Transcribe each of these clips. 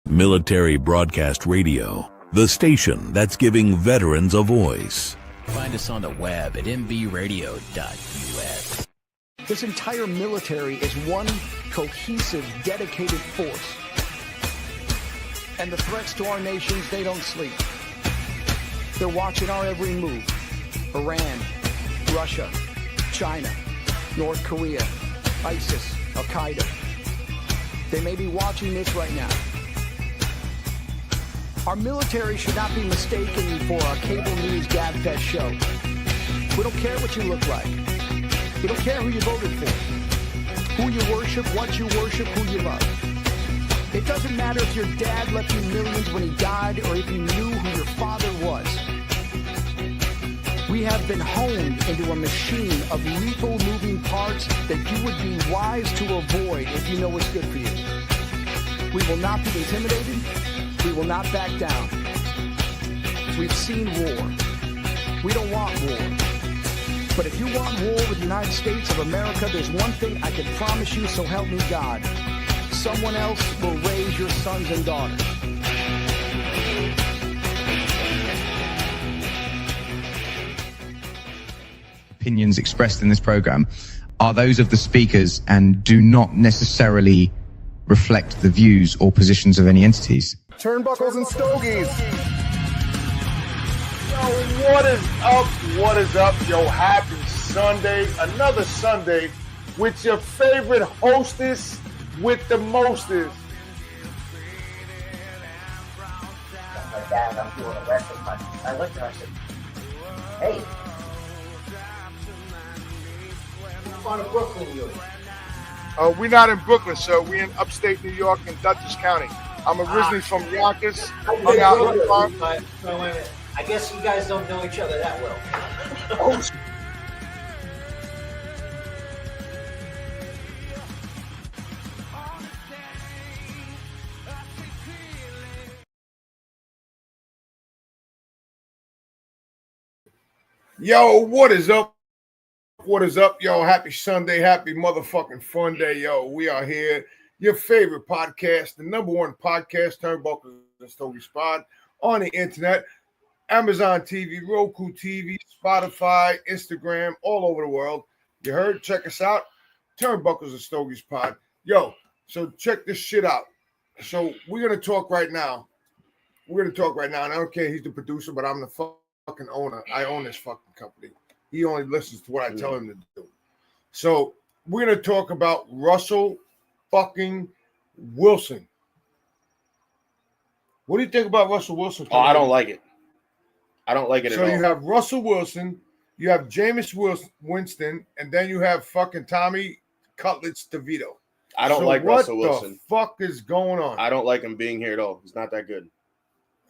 Military Broadcast Radio, the station that's giving veterans a voice. Find us on the web at mbradio.us. This entire military is one cohesive, dedicated force. And the threats to our nations, they don't sleep. They're watching our every move. Iran, Russia, China, North Korea, ISIS, Al-Qaeda. They may be watching this right now. Our military should not be mistaken for a cable news gabfest show. We don't care what you look like. We don't care who you voted for, who you worship, what you worship, who you love. It doesn't matter if your dad left you millions when he died or if you knew who your father was. We have been honed into a machine of lethal moving parts that you would be wise to avoid if you know what's good for you. We will not be intimidated. We will not back down. We've seen war. We don't want war. But if you want war with the United States of America, there's one thing I can promise you, so help me God. Someone else will raise your sons and daughters. Opinions expressed in this program are those of the speakers and do not necessarily reflect the views or positions of any entities. Turnbuckles and Stogies. Yo, what is up? What is up? Yo, happy Sunday. Another Sunday with your favorite hostess with the mostest. My dad, I'm doing a wrestling match. I looked at him, I said, hey, I'm on a Brooklyn unit. We're not in Brooklyn, sir. We're in upstate New York in Dutchess County. I'm originally from Yonkers. Hung out in the park. I guess you guys don't know each other that well. Oh, yo, what is up? What is up, yo? Happy Sunday, happy motherfucking fun day, yo. We are here, your favorite podcast, the number one podcast, Turnbuckles and Stogie Spot on the internet, Amazon TV, Roku TV, Spotify, Instagram, all over the world. You heard? Check us out, Turnbuckles and Stogie Spot. Yo, so check this shit out. So we're going to talk right now. And I don't care, he's the producer, but I'm the fucking owner. I own this fucking company. He only listens to what I tell him to do. So we're going to talk about Russell fucking Wilson. What do you think about Russell Wilson? Oh, I don't like it. I don't like it at all. So you have Russell Wilson, you have Jameis Winston, and then you have fucking Tommy Cutlets DeVito. I don't like Russell Wilson. What the fuck is going on? I don't like him being here at all. He's not that good.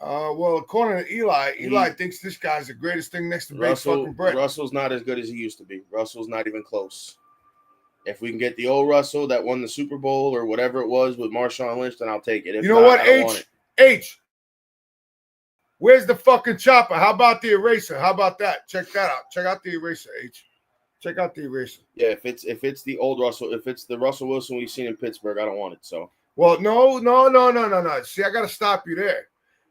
Well, according to Eli thinks this guy's the greatest thing next to Baked fucking bread. Russell's not as good as he used to be. Russell's not even close. If we can get the old Russell that won the Super Bowl or whatever it was with Marshawn Lynch, then I'll take it. If you know not, what, H? Where's the fucking chopper? How about the eraser? How about that? Check that out. Check out the eraser, H. Check out the eraser. Yeah, if it's the old Russell, if it's the Russell Wilson we've seen in Pittsburgh, I don't want it. So well, no. See, I gotta stop you there.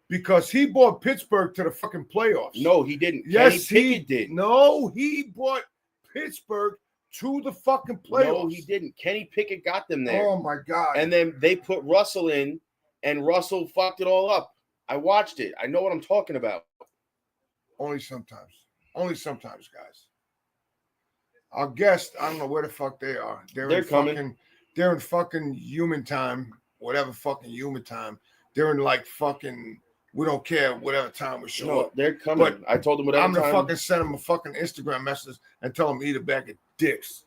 Because he brought Pittsburgh to the fucking playoffs. No, he didn't. Yes, he did. No, he brought Pittsburgh to the fucking playoffs. No, he didn't. Kenny Pickett got them there. Oh, my God. And then they put Russell in, and Russell fucked it all up. I watched it. I know what I'm talking about. Only sometimes. Guys. Our guests, I don't know where the fuck they are. They're coming. They're in fucking human time, whatever fucking human time. They're in like fucking... We don't care whatever time we show up. They're coming. But I told them whatever I'm time. gonna fucking send them a fucking Instagram message and tell them eat a bag of dicks.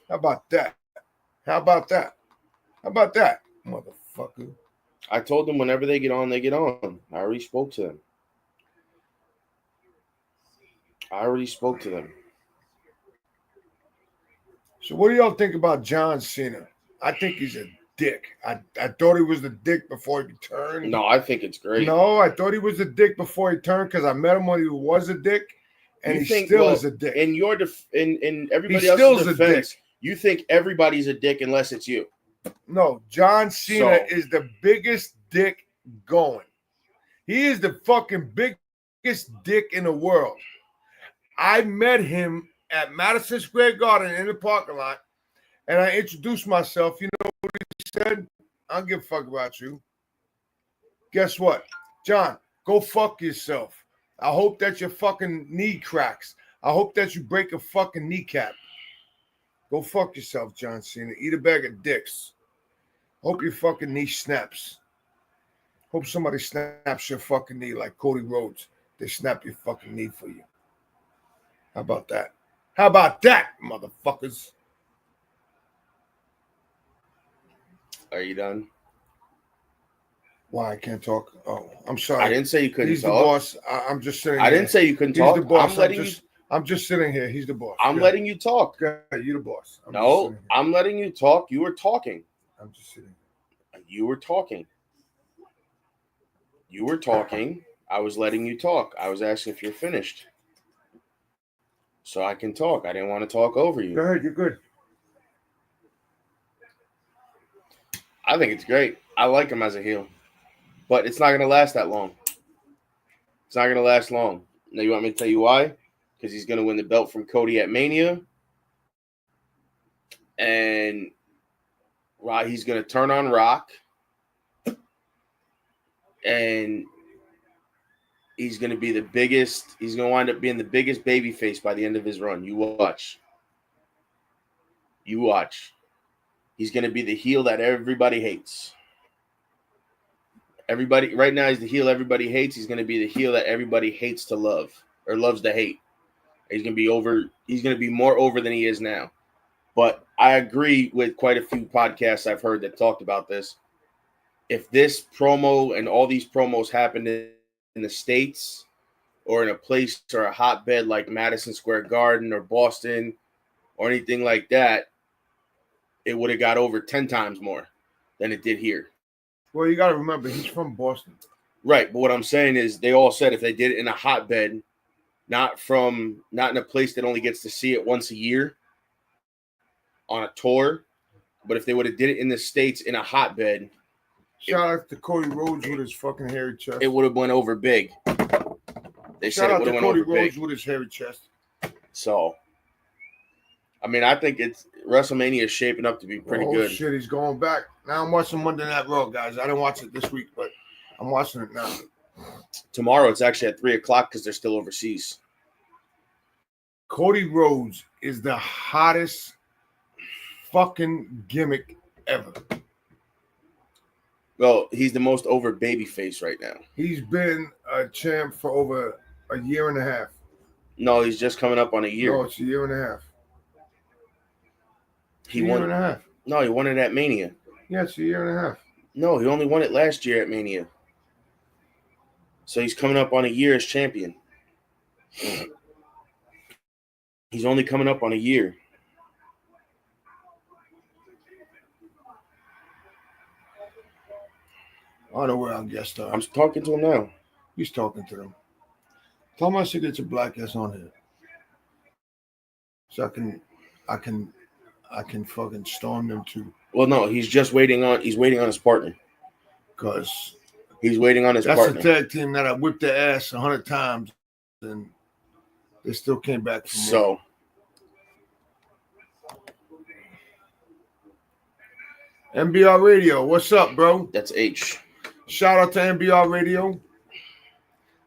How about that, motherfucker? I told them whenever they get on, they get on. I already spoke to them. So what do y'all think about John Cena? I think he's a dick. I thought he was the dick before he turned. No, I think it's great. No, I thought he was a dick before he turned because I met him when he was a dick, and he still is a dick. In everybody else's defense, you think everybody's a dick unless it's you. No, John Cena is the biggest dick going. He is the fucking biggest dick in the world. I met him at Madison Square Garden in the parking lot, and I introduced myself. You know what he said? I don't give a fuck about you. Guess what? John, go fuck yourself. I hope that your fucking knee cracks. I hope that you break a fucking kneecap. Go fuck yourself, John Cena. Eat a bag of dicks. Hope your fucking knee snaps. Hope somebody snaps your fucking knee like Cody Rhodes. They snap your fucking knee for you. How about that? How about that, motherfuckers? Are you done? Why I can't talk? Oh, I'm sorry. I didn't say you couldn't He's talk. the boss. I'm just sitting. I didn't say you couldn't talk. He's the boss. I'm I'm just sitting here. He's the boss. I'm letting you talk. You're the boss. No, I'm letting you talk. You were talking. I'm just sitting. You were talking. You were talking. I was letting you talk. I was asking if you're finished, so I can talk. I didn't want to talk over you. Go ahead. You're good. I think it's great. I like him as a heel, but it's not going to last that long. It's not going to last long. Now, you want me to tell you why? Because he's going to win the belt from Cody at Mania, and he's going to turn on Rock, and he's going to be the biggest. He's going to wind up being the biggest babyface by the end of his run. You watch. You watch. He's going to be the heel that everybody hates. Everybody right now, he's the heel everybody hates. He's going to be the heel that everybody hates to love or loves to hate. He's going to be over. He's going to be more over than he is now. But I agree with quite a few podcasts I've heard that talked about this. If this promo and all these promos happened in the States or in a place or a hotbed like Madison Square Garden or Boston or anything like that, it would have got over 10 times more than it did here. Well, you got to remember, he's from Boston. Right, but what I'm saying is they all said if they did it in a hotbed, not in a place that only gets to see it once a year on a tour, but if they would have did it in the States in a hotbed. Shout out to Cody Rhodes with his fucking hairy chest. It would have went over big. They said it would have went over big. Shout out to Cody Rhodes with his hairy chest. So, I mean, I think WrestleMania is shaping up to be pretty good. Oh, shit, he's going back. Now I'm watching Monday Night Raw, guys. I didn't watch it this week, but I'm watching it now. Tomorrow, it's actually at 3 o'clock because they're still overseas. Cody Rhodes is the hottest fucking gimmick ever. Well, he's the most over babyface right now. He's been a champ for over a year and a half. No, he's just coming up on a year. No, it's a year and a half. He won. A year and a half. No, he won it at Mania. Yeah, it's a year and a half. No, he only won it last year at Mania. So he's coming up on a year as champion. He's only coming up on a year. I don't know where our guests are. I'm talking to him now. He's talking to them. Tell him I should get your black ass on here. So I can fucking storm them too. Well, no, he's waiting on his partner. Because he's waiting on his partner. That's a tag team that I whipped their ass 100 times and they still came back from so me. NBR Radio, what's up, bro? That's H. Shout out to NBR Radio.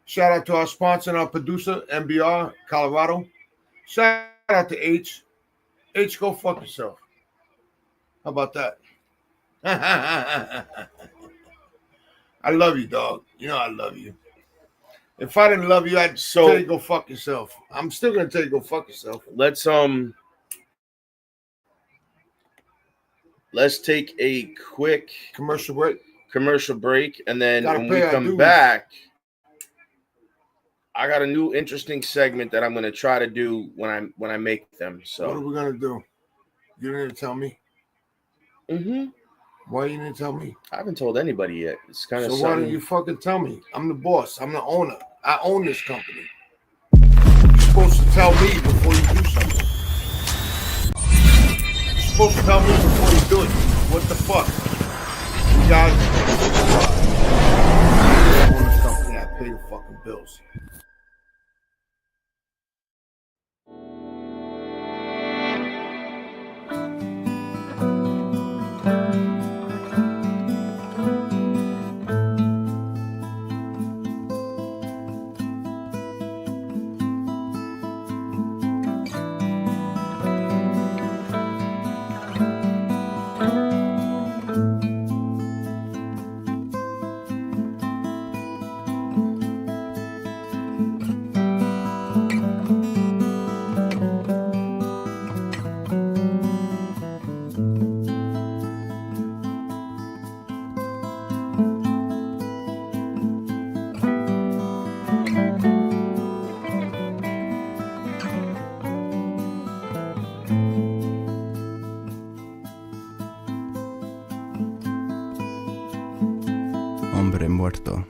Shout out to our sponsor and our producer, NBR, Colorado. Shout out to H. H, go fuck yourself. How about that? I love you, dog. You know I love you. If I didn't love you, I'd tell you go fuck yourself. I'm still gonna tell you go fuck yourself. Let's take a quick commercial break, and then when we come back, I got a new interesting segment that I'm gonna try to do when I make them. So what are we gonna do? You didn't even tell me. Mm-hmm. Why you didn't tell me? I haven't told anybody yet. It's kind of so. Why don't you fucking tell me? I'm the boss. I'm the owner. I own this company. You're supposed to tell me before you do something. You're supposed to tell me before you do it. What the fuck? You guys. sopranos. Hombre muerto.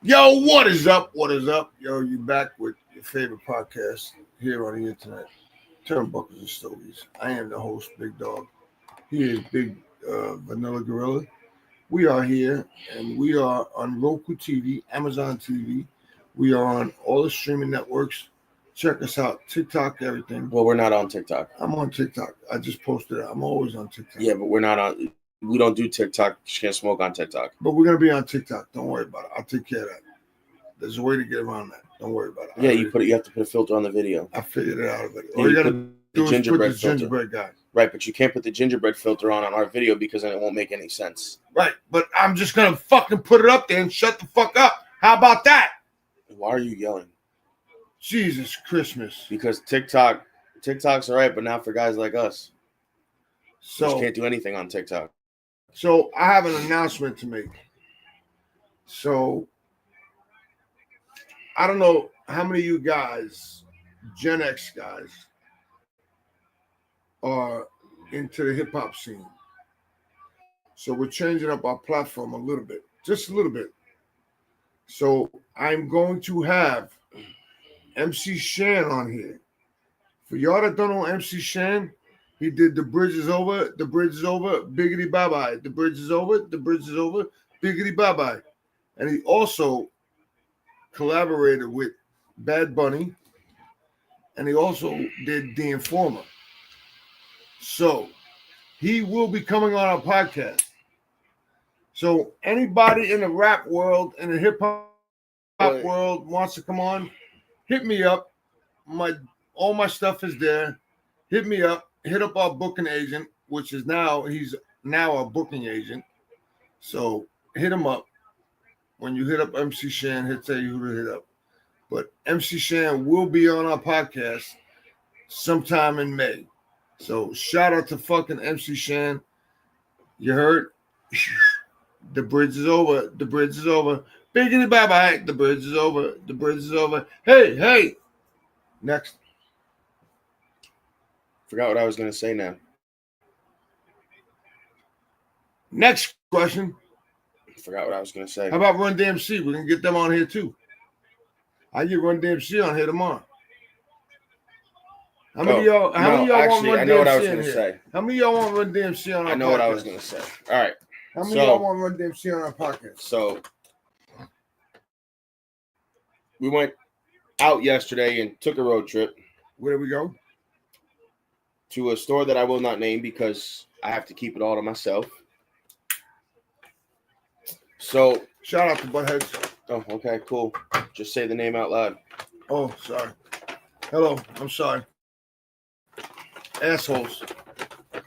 Yo, what is up? What is up? Yo, you back with your favorite podcast here on the internet, Turnbuckles and Stogies. I am the host, Big Dog. He is Big Vanilla Gorilla. We are here, and we are on Roku TV, Amazon TV. We are on all the streaming networks. Check us out. TikTok, everything. Well, we're not on TikTok. I'm on TikTok. I just posted it. I'm always on TikTok. Yeah, but we're not on. We don't do TikTok. You can't smoke on TikTok. But we're going to be on TikTok. Don't worry about it. I'll take care of that. There's a way to get around that. Don't worry about it. Yeah, you have to put a filter on the video. I figured it out already. Yeah, All you you got put to the do is put gingerbread the filter. gingerbread guy. Right, but you can't put the gingerbread filter on our video because then it won't make any sense. Right, but I'm just going to fucking put it up there and shut the fuck up. How about that? Why are you yelling? Jesus Christmas. Because TikTok's all right, but not for guys like us. So you can't do anything on TikTok. So I have an announcement to make. So I don't know how many of you guys, Gen X guys, are into the hip hop scene. So we're changing up our platform a little bit, just a little bit. So I'm going to have MC Shan on here. For y'all that don't know MC Shan, he did The Bridge Is Over, The Bridge Is Over, Biggity Bye Bye. The Bridge Is Over, The Bridge Is Over, Biggity Bye Bye. And he also collaborated with Bad Bunny, and he also did The Informer. So he will be coming on our podcast. So anybody in the rap world, in the hip hop world wants to come on, hit me up. All my stuff is there. Hit me up. Hit up our booking agent, which is he's now our booking agent. So hit him up. When you hit up MC Shan, he'll tell you who to hit up. But MC Shan will be on our podcast sometime in May. So shout out to fucking MC Shan. You heard? The bridge is over. The bridge is over. Biggity bye bye. The bridge is over. The bridge is over. Hey. Next. Forgot what I was going to say now. Next question. Forgot what I was going to say. How about Run DMC? We can get them on here too. I get Run DMC on here tomorrow. How many of y'all want Run DMC? I know what I was going to say. How many of y'all want Run DMC on our podcast? I know what I was going to say. All right. How many of y'all want Run DMC on our podcast? So we went out yesterday and took a road trip. Where did we go? To a store that I will not name because I have to keep it all to myself. So shout out to Buttheads. Oh, okay, cool. Just say the name out loud. Oh, sorry. Hello, I'm sorry. Assholes.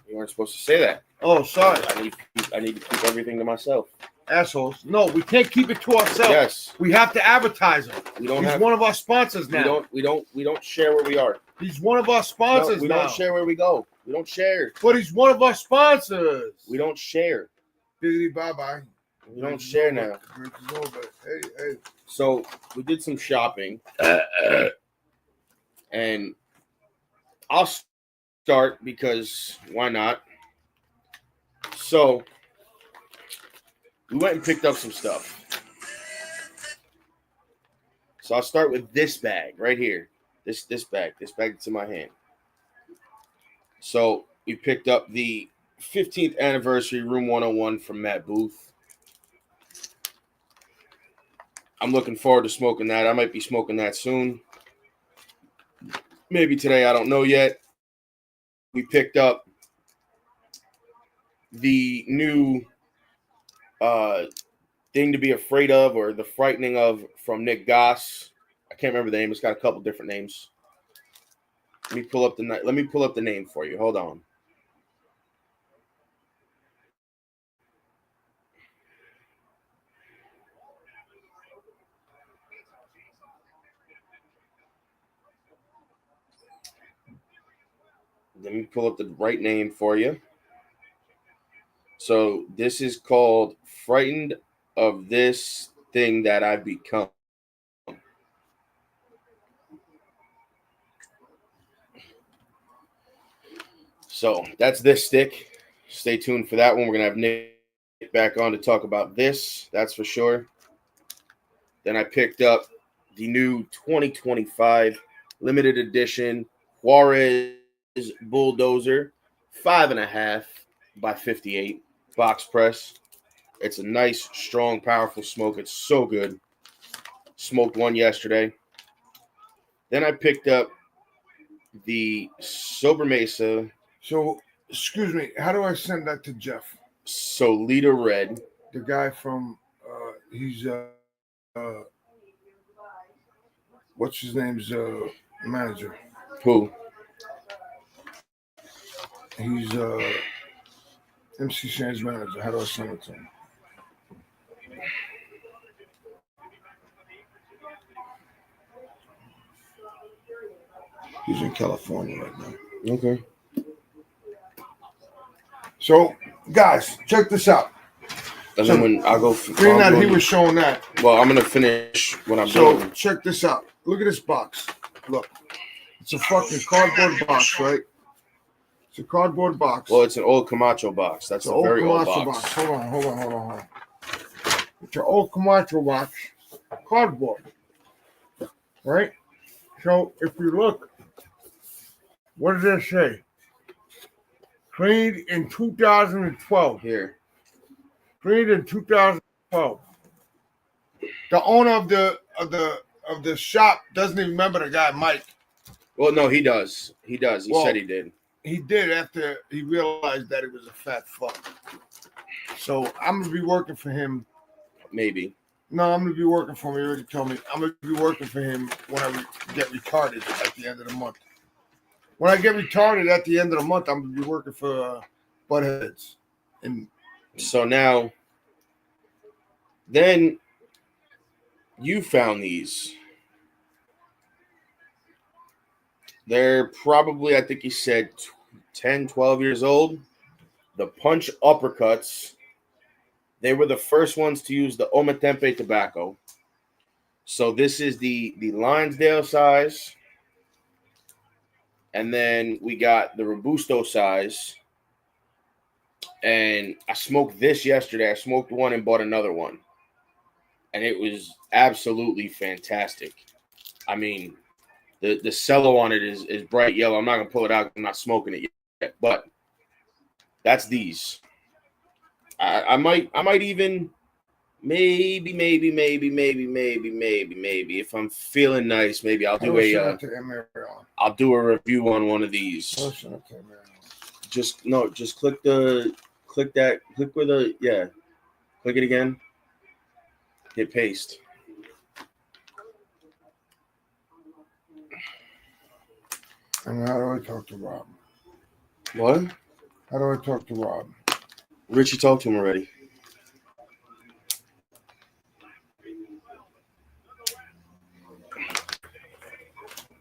You weren't supposed to say that. Oh, sorry. I need to keep everything to myself. Assholes. No, we can't keep it to ourselves. Yes. We have to advertise him. He's one of our sponsors now. We don't share where we are. He's one of our sponsors now. We don't share where we go. We don't share. But he's one of our sponsors. We don't share. Biggity bye bye. We don't share now. Hey. So we did some shopping. And I'll start because why not? So we went and picked up some stuff. So I'll start with this bag right here. This bag that's in my hand. So we picked up the 15th anniversary Room 101 from Matt Booth. I'm looking forward to smoking that. I might be smoking that soon. Maybe today, I don't know yet. We picked up the new Thing to Be Afraid Of or The Frightening Of from Nick Goss. I can't remember the name. It's got a couple different names. Let me pull up the name for you. Hold on. Let me pull up the right name for you. So this is called Frightened of This Thing That I've Become. So that's this stick. Stay tuned for that one. We're going to have Nick back on to talk about this. That's for sure. Then I picked up the new 2025 limited edition Juarez Bulldozer 5.5 by 58 box press. It's a nice, strong, powerful smoke. It's so good. Smoked one yesterday. Then I picked up the Sober Mesa. So, excuse me, how do I send that to Jeff? Solita Red. The guy from, he's what's his name's manager. Who? He's MC Shan's manager. How do I send it to him? He's in California right now. Okay. So, guys, check this out. And So, then when I'll go. Being that he was showing that. Well, I'm gonna finish what I'm So doing. check this out. Look at this box. Look, it's a fucking cardboard box, right? It's a cardboard box. Well, it's an old Camacho box. That's It's a an very old Camacho box. Hold on. It's an old Camacho box, cardboard, right? So if you look, what does it say? Cleaned in 2012. Here. Cleaned in 2012. The owner of the shop doesn't even remember the guy Mike. Well, no, he does. He does. He Well, said he did. He did after he realized that he was a fat fuck. So I'm gonna be working for him. Maybe. No, I'm gonna be working for him. He already told me I'm gonna be working for him when I get retarded at the end of the month. When I get retarded at the end of the month, I'm gonna be working for Buttheads. And So now, then you found these. They're probably, I think he said 10, 12 years old. The punch uppercuts. They were the first ones to use the Ometempe tobacco. So this is the Lionsdale size. And then we got the Robusto size. And I smoked this yesterday. I smoked one and bought another one. And it was absolutely fantastic. I mean, the cello on it is bright yellow. I'm not going to pull it out. I'm not smoking it yet. But that's these. I might even maybe if I'm feeling nice, maybe I'll do I'll do a review on one of these. Just click where click it again. Hit paste. And how do I talk to Rob? What? How do I talk to Rob? Richie talked to him already.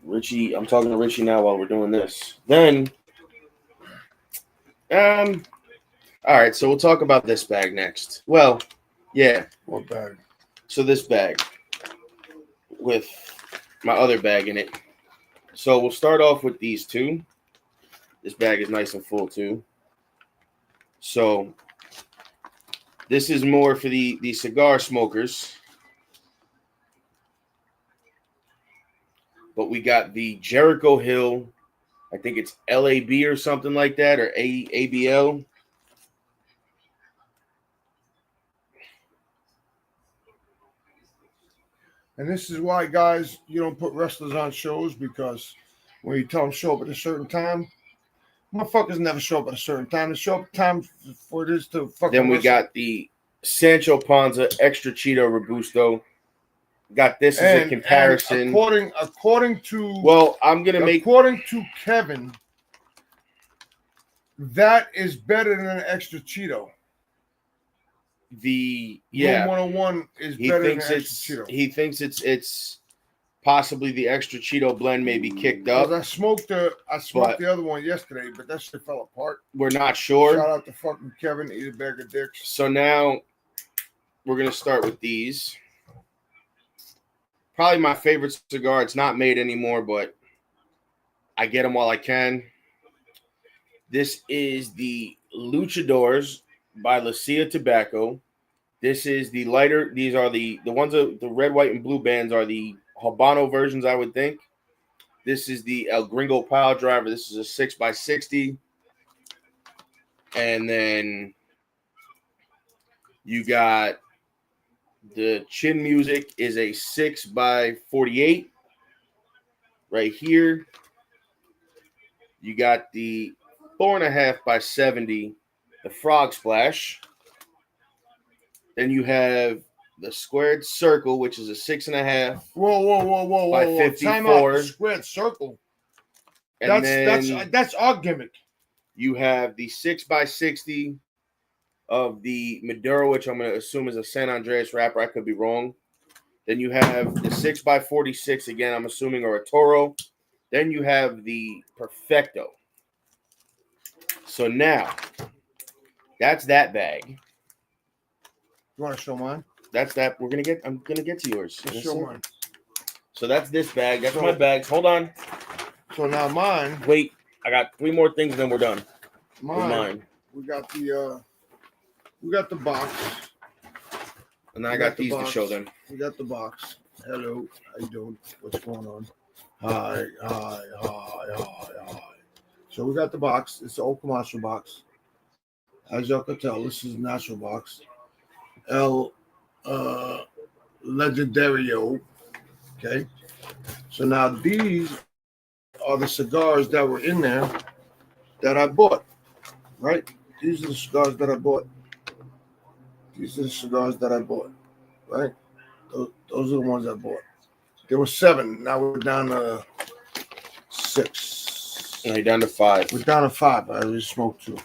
Richie, I'm talking to Richie now while we're doing this. Then, all right, so we'll talk about this bag next. Well, yeah. What bag? So this bag with my other bag in it. So we'll start off with these two. This bag is nice and full too. So this is more for the cigar smokers. But we got the Jericho Hill, I think it's LAB or something like that, or ABL. And this is why, guys, you don't put wrestlers on shows, because when you tell them show up at a certain time, motherfuckers never show up at a certain time. The show up time for this to fucking. Then we wrestle. got the Sancho Panza Extra Cheeto Robusto. Got this as a comparison. And according to according to Kevin, that is better than an Extra Cheeto. Room 101 is better than Extra Cheeto. He thinks it's possibly the Extra Cheeto blend may be kicked up. I smoked the other one yesterday, but that shit fell apart. We're not sure. Shout out to fucking Kevin, eat a bag of dicks. So now we're gonna start with these. Probably my favorite cigar. It's not made anymore, but I get them while I can. This is the Luchadors by Lucia Tobacco. This is the lighter. These are the ones of the red, white, and blue bands are the Habano versions, I would think. This is the El Gringo Pile Driver. This is a 6x60. And then you got the Chin Music is a 6x48 right here. You got the 4.5x70, the Frog Splash. Then you have the squared circle, which is a 6.5. Whoa. By Time 54. out. The squared circle. And That's our gimmick. you have the 6x60 of the Maduro, which I'm going to assume is a San Andreas wrapper. I could be wrong. Then you have the 6x46 again, I'm assuming, or a Toro. Then you have the Perfecto. So now, that's that bag. You want to show mine? That's that. I'm gonna get to yours. Let's show mine. So that's this bag. That's my bags. Hold on. So now mine. Wait, I got 3 more things, then we're done. Mine. We got the box. And then I got these to show them. We got the box. Hello, how you doing? What's going on? Hi. So we got the box. It's the old commercial box. As y'all can tell, this is a natural box. El Legendario. Okay. So now these are the cigars that were in there that I bought. Right? These are the cigars that I bought. Right? Those are the ones I bought. There were 7. Now we're down to 6. And you're down to 5. We're down to 5. I already smoked 2.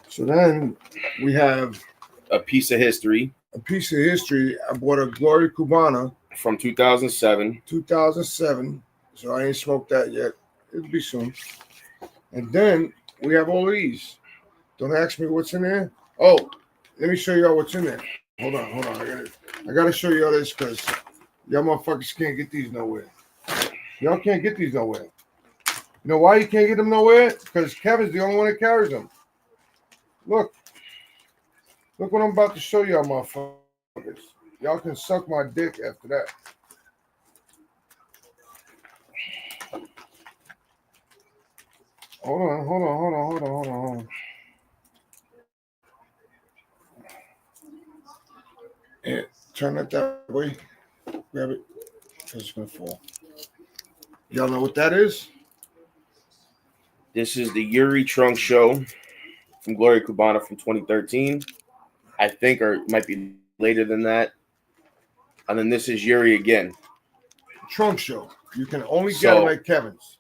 So then we have a piece of history. I bought a Gloria Cubana from 2007. 2007. So I ain't smoked that yet. It'll be soon. And then we have all these. Don't ask me what's in there. Oh, let me show y'all what's in there. Hold on. I gotta show y'all this because y'all motherfuckers can't get these nowhere. Y'all can't get these nowhere. You know why you can't get them nowhere? Because Kevin's the only one that carries them. Look what I'm about to show y'all, motherfuckers. Y'all can suck my dick after that. Hold on. Yeah, turn it that way. Grab it. Because it's going to fall. Y'all know what that is? This is the Yuri Trunk Show from Gloria Cubana from 2013. I think, or it might be later than that. And then this is Yuri again. Trunk Show. You can only get them at Kevin's.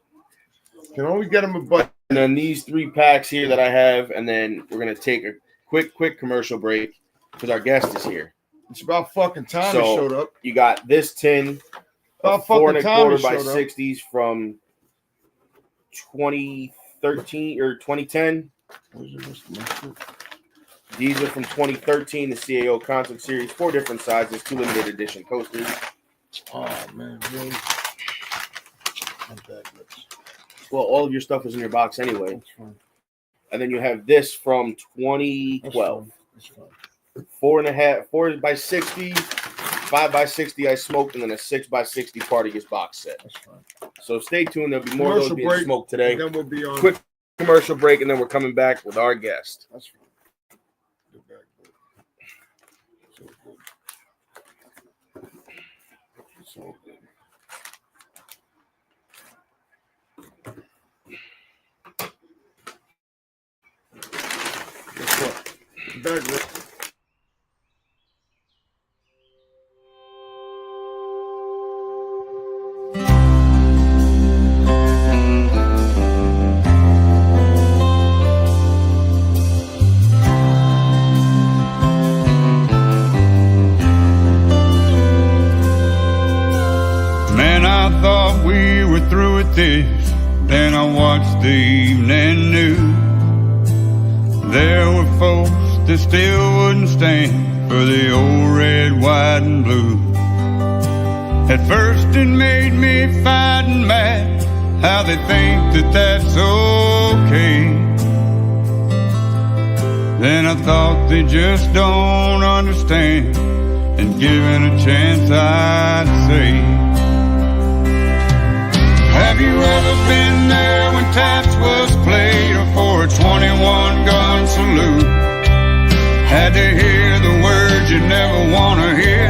You can only get them at Bud. And then these 3 packs here that I have, and then we're going to take a quick commercial break because our guest is here. It's about fucking time he showed up. You got this tin of 4 1/4 by 60s from 2013 or 2010. These are from 2013, the CAO Concert Series, 4 different sizes, 2 limited edition coasters. Oh, man, really? Well, all of your stuff is in your box anyway. That's fine. And then you have this from 2012. That's fine. 4 by 60, 5 by 60 I smoked, and then a 6 by 60 Partagas box set. That's fine. So stay tuned. There'll be more of those being smoked today. Then we'll be on quick commercial break, and then we're coming back with our guest. That's fine. So good. Guess what? Back with through with this, then I watched the evening news. There were folks that still wouldn't stand for the old red, white, and blue. At first it made me fighting mad how they think that that's okay. Then I thought they just don't understand, and given a chance I'd say, have you ever been there when taps was played, or for a 21-gun salute? Had to hear the words you never want to hear?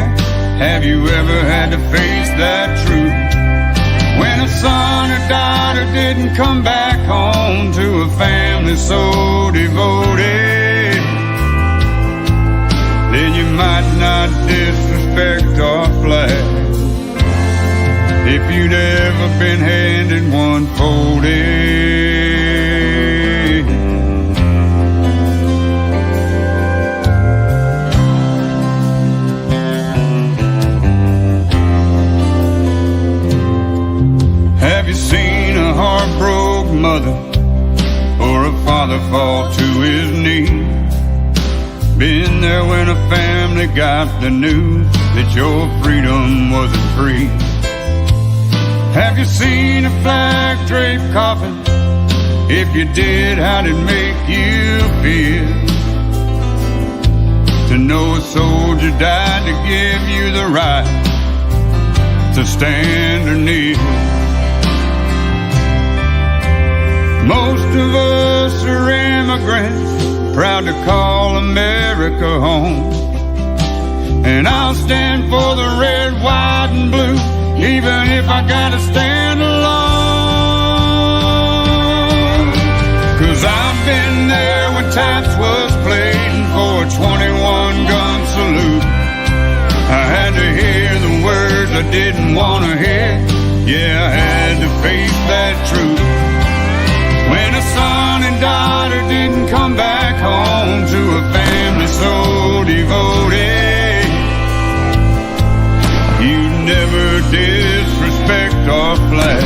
Have you ever had to face that truth? When a son or daughter didn't come back home to a family so devoted, then you might not disrespect our flag. If you'd ever been handed one folded. Have you seen a heartbroken mother or a father fall to his knees? Been there when a family got the news that your freedom wasn't free? Have you seen a flag draped coffin? If you did, how'd it make you feel? To know a soldier died to give you the right to stand or kneel. Most of us are immigrants, proud to call America home. And I'll stand for the red, white, and blue, even if I gotta stand alone. 'Cause I've been there when taps was played for a 21-gun salute. I had to hear the words I didn't want to hear. Yeah, I had to face that truth. When a son and daughter didn't come back home to a family so devoted. You never disrespect our flag.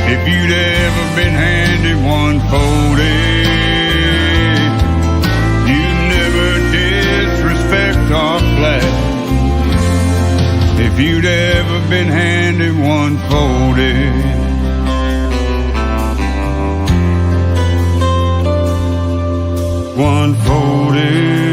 If you'd ever been handed one folded. You never disrespect our flag. If you'd ever been handed one folded. One folded.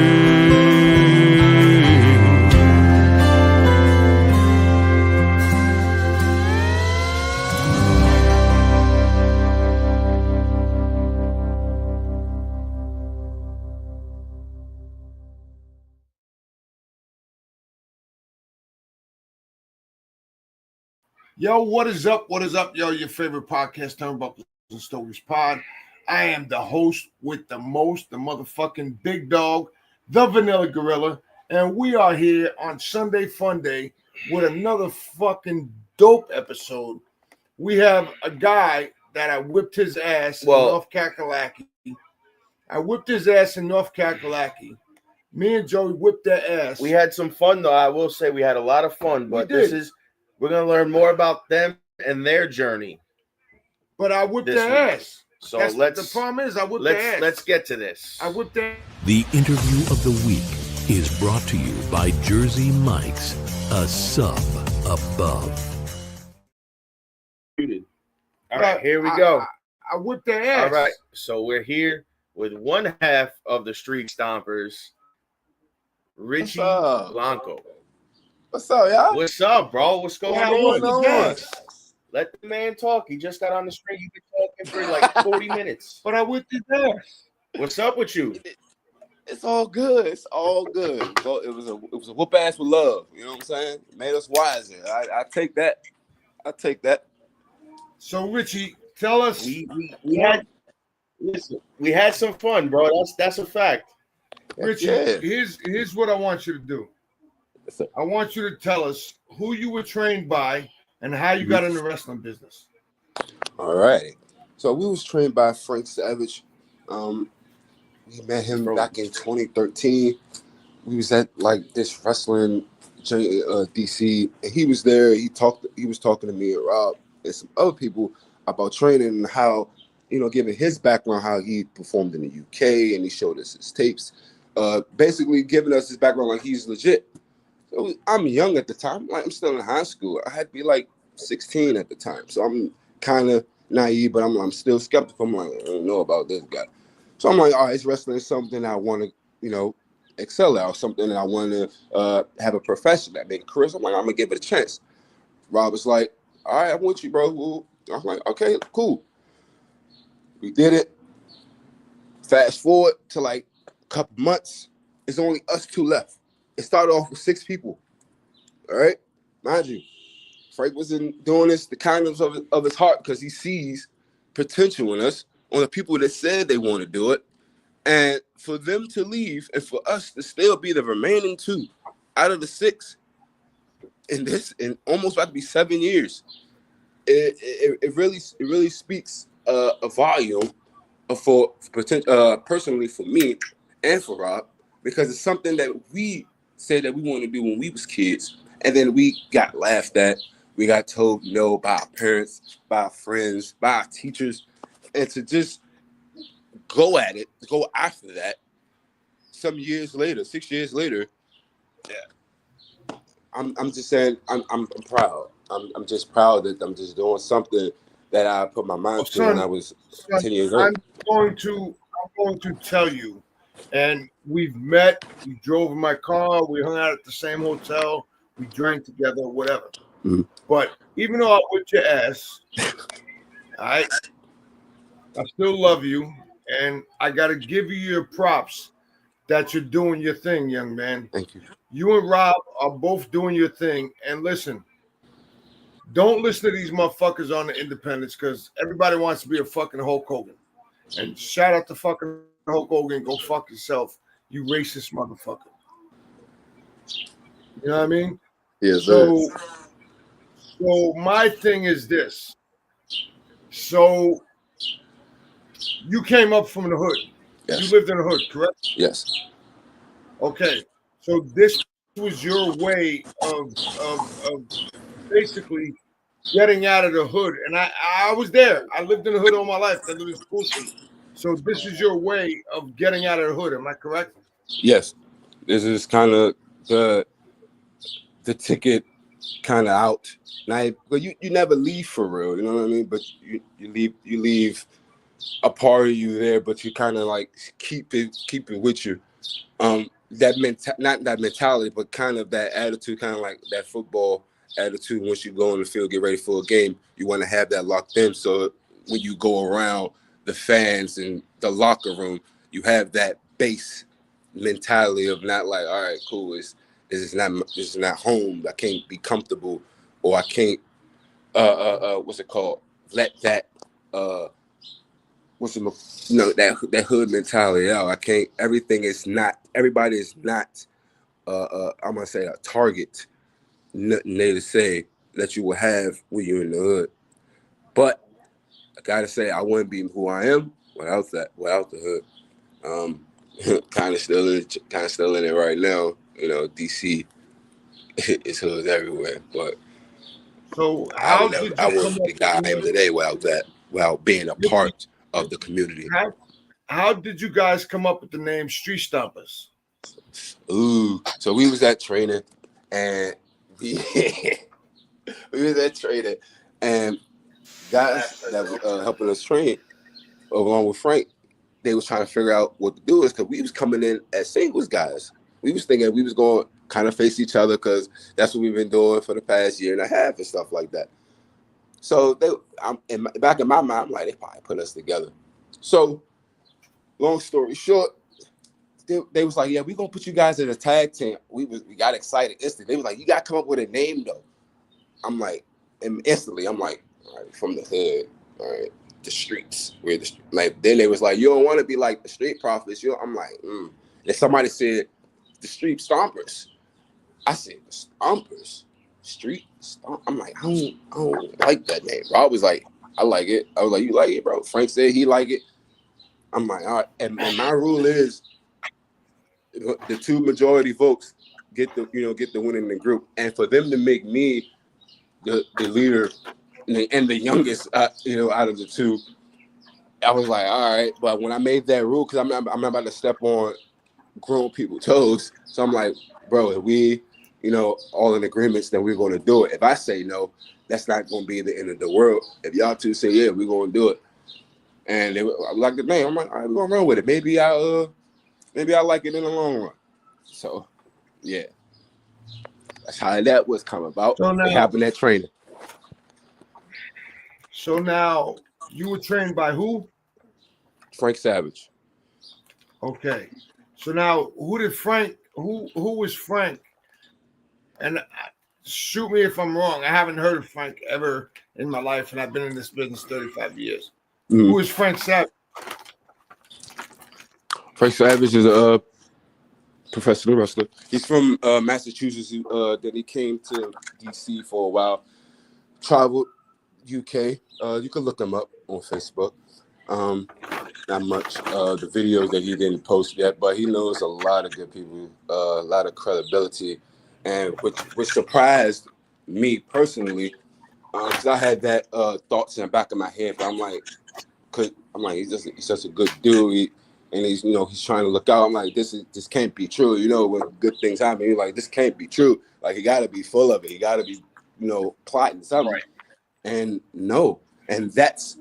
Yo, what is up? What is up, yo? Your favorite podcast, Turnbuckles and Stories Pod. I am the host with the most, the motherfucking big dog, the Vanilla Gorilla, and we are here on Sunday Fun Day with another fucking dope episode. We have a guy that I whipped his ass in North Kakalaki. I whipped his ass in North Kakalaki. Me and Joey whipped their ass. We had some fun, though. I will say we had a lot of fun, but we're going to learn more about them and their journey. But I whipped their ass. So the problem is I whipped their ass. Let's get to this. I whipped their. The interview of the week is brought to you by Jersey Mike's, a sub above. All right, here we go. I whipped their ass. All right, so we're here with one half of the Street Stompers, Richie Blanco. What's up, y'all? What's up, bro? What's going on? Let the man talk. He just got on the street. You've been talking for like 40 minutes. But I whipped his ass. What's up with you? It's all good. It's all good. It was a whoop ass with love. You know what I'm saying? It made us wiser. I take that. I take that. So Richie, tell us. We had some fun, bro. That's a fact. Richie, here's what I want you to do. I want you to tell us who you were trained by and how you got in the wrestling business. All right. So we was trained by Frank Savage. We met him back in 2013. We was at like this wrestling DC, and he was there. He was talking to me and Rob and some other people about training and how, given his background, how he performed in the UK, and he showed us his tapes. Basically giving us his background like he's legit. So I'm young at the time. Like I'm still in high school. I had to be like 16 at the time. So I'm kind of naive, but I'm still skeptical. I'm like, I don't know about this guy. So I'm like, all right, it's wrestling is something I want to, excel at, or something that I want to have a profession at, make a career. So I'm like, I'm gonna give it a chance. Rob was like, all right, I'm with you, bro. Well, I'm like, okay, cool. We did it. Fast forward to like a couple months. It's only us two left. It started off with 6 people. All right, mind you, Frank wasn't doing this the kindness of his heart because he sees potential in us on the people that said they want to do it. And for them to leave and for us to still be the remaining 2 out of the 6 in almost about to be 7 years, it really speaks a volume for personally for me and for Rob, because it's something that we said that we wanted to do when we was kids, and then we got laughed at, we got told no by our parents, by our friends, by our teachers, and to just go at it, go after that. Some years later, 6 years later, yeah, I'm just saying I'm proud. I'm just proud that I'm just doing something that I put my mind to when I was 10 years old. I'm going to tell you, and we've met. We drove in my car. We hung out at the same hotel. We drank together, whatever. Mm-hmm. But even though I whipped your ass, I still love you, and I got to give you your props that you're doing your thing, young man. Thank you. You and Rob are both doing your thing, and listen. Don't listen to these motherfuckers on the independents, because everybody wants to be a fucking Hulk Hogan. And shout out to fucking Hulk Hogan. Go fuck yourself, you racist motherfucker. You know what I mean? Yes, so my thing is this. So you came up from the hood. Yes. You lived in the hood, correct? Yes. Okay. So this was your way of basically getting out of the hood. And I was there. I lived in the hood all my life. I lived in School Street. So this is your way of getting out of the hood. Am I correct? Yes. This is kind of the ticket kind of out. Now, but you never leave for real, you know what I mean? But you leave a part of you there, but you kind of like keep it with you. Not that mentality, but kind of that attitude, kind of like that football attitude. Once you go on the field, get ready for a game, you want to have that locked in. So when you go around the fans and the locker room, you have that base mentality of not like, all right, cool, this is not home. I can't be comfortable, or I can't what's it called? Let that that hood mentality out. I can't. Everybody is not I'm gonna say a target. Nothing there to say that you will have when you're in the hood. But I gotta say, I wouldn't be who I am without the hood. Kind of still in it right now. You know, DC is hoods everywhere. But so I wouldn't be the guy I am today without being a part of the community. How did you guys come up with the name Street Stompers? Ooh, so we was at training, and guys that was helping us train along with Frank, they was trying to figure out what to do, is because we was coming in as singles guys. We was thinking we was going to kind of face each other, because that's what we've been doing for the past year and a half and stuff like that. So back in my mind, I'm like, they probably put us together. So long story short, they was like, yeah, we're going to put you guys in a tag team. We got excited instantly. They was like, you got to come up with a name, though. I'm like, and instantly, I'm like, all right, from the hood, all right, the streets. Like, then they was like, you don't want to be like the Street Profits. I'm like, And somebody said, the Street Stompers. I said, the Stompers? Street Stomp? I'm like, I don't like that name. Rob was like, I like it. I was like, you like it, bro? Frank said he like it. I'm like, all right. And my rule is, the two majority votes get the win in the group, and for them to make me the leader and the youngest, out of the two, I was like, all right. But when I made that rule, because I'm not about to step on grown people's toes, so I'm like, bro, if we, all in agreements, then we're going to do it. If I say no, that's not going to be the end of the world. If y'all two say yeah, we're going to do it, and they like the name, I'm like, all right, we're going to run with it. Maybe I like it in the long run. So, yeah. That's how that was come about. So now, it happened at training. So now, you were trained by who? Frank Savage. Okay. So now, who was Frank? And shoot me if I'm wrong. I haven't heard of Frank ever in my life, and I've been in this business 35 years. Who is Frank Savage? Frank Savage is a professional wrestler. He's from Massachusetts. Then he came to DC for a while. Traveled UK. You can look him up on Facebook. Not much. The videos that he didn't post yet, but he knows a lot of good people, a lot of credibility, and which surprised me personally, because I had that thoughts in the back of my head. But I'm like, he's such a good dude, and he's he's trying to look out. I'm like, this can't be true. When good things happen, you're like, this can't be true. Like, he got to be full of it. He got to be plotting something. Right. And no, and that's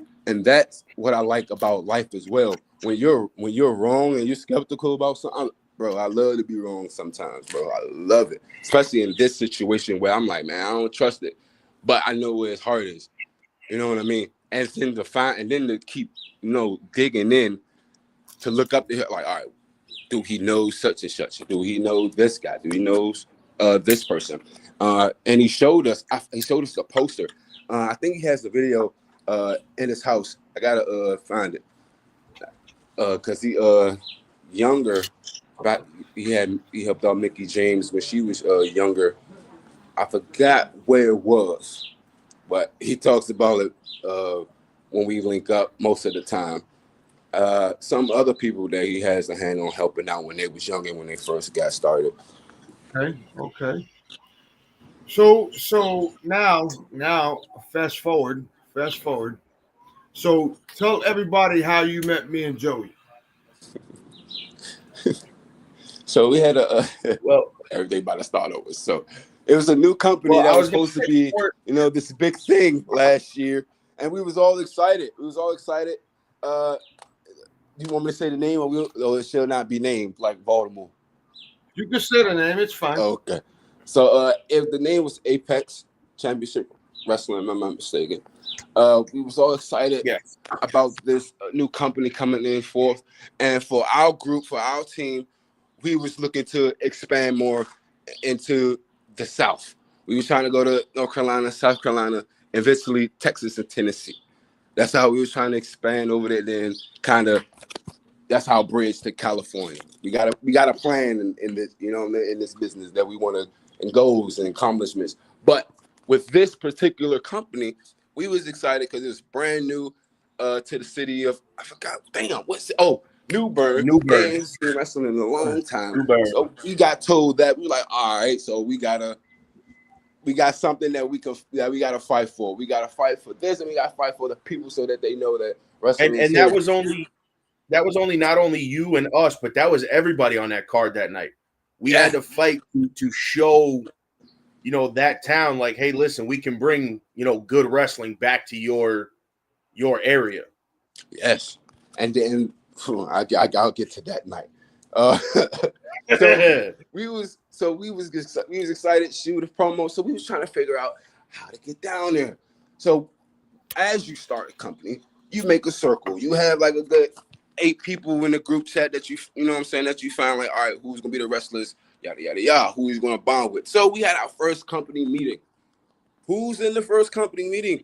what I like about life as well. When you're wrong and you're skeptical about something, bro, I love to be wrong sometimes, bro. I love it, especially in this situation where I'm like, man, I don't trust it, but I know where his heart is. You know what I mean? And then to keep digging in to look up to him, like, all right, do he know such and such? Do he know this guy? Do he knows this person? And he showed us a poster. I think he has the video in his house. I gotta find it because he younger. Back he helped out Mickey James when she was younger. I forgot where it was, but he talks about it when we link up most of the time. Some other people that he has a hand on helping out when they was young and when they first got started. Okay. So now fast forward. So tell everybody how you met me and Joey. So we had everything about to start over. So it was a new company that was supposed to be, this big thing last year, and we was all excited. You want me to say the name, or it shall not be named, like Baltimore? You can say the name. It's fine. Okay. So if the name was Apex Championship Wrestling, if I'm not mistaken, we was all excited about this new company coming in forth. And for our group, for our team, we was looking to expand more into the South. We was trying to go to North Carolina, South Carolina, and eventually Texas and Tennessee. That's how we was trying to expand over there. Then that's how bridge to California. We got a plan in this, in this business that we want to, and goals and accomplishments. But with this particular company, we was excited because it was brand new to the city of, I forgot, what's it? Oh, Newburgh. They ain't been wrestling in a long time. Newburgh. So we got told that. We were like, all right, so we got something that we gotta fight for. We gotta fight for this, and we gotta fight for the people so that they know that wrestling is that was only not only you and us, but that was everybody on that card that night. We had to fight to show, that town, like, hey, listen, we can bring, good wrestling back to your area. Yes. And then I'll get to that night. We was excited to shoot a promo. So we was trying to figure out how to get down there. So as you start a company, you make a circle. You have like a good 8 people in the group chat that that you find, like, all right, who's gonna be the wrestlers, yada yada yada, who he's gonna bond with. So we had our first company meeting. Who's in the first company meeting?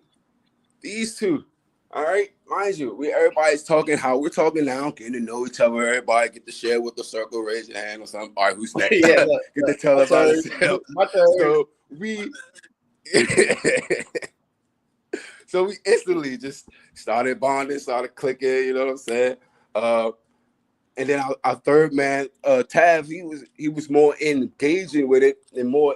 These two. All right, mind you, everybody's talking how we're talking now, getting to know each other. Everybody get to share with the circle, raise your hand or something. All right, who's next? Get to tell about themselves. So we instantly just started bonding, started clicking. You know what I'm saying? And then our third man, Tav, he was more engaging with it and more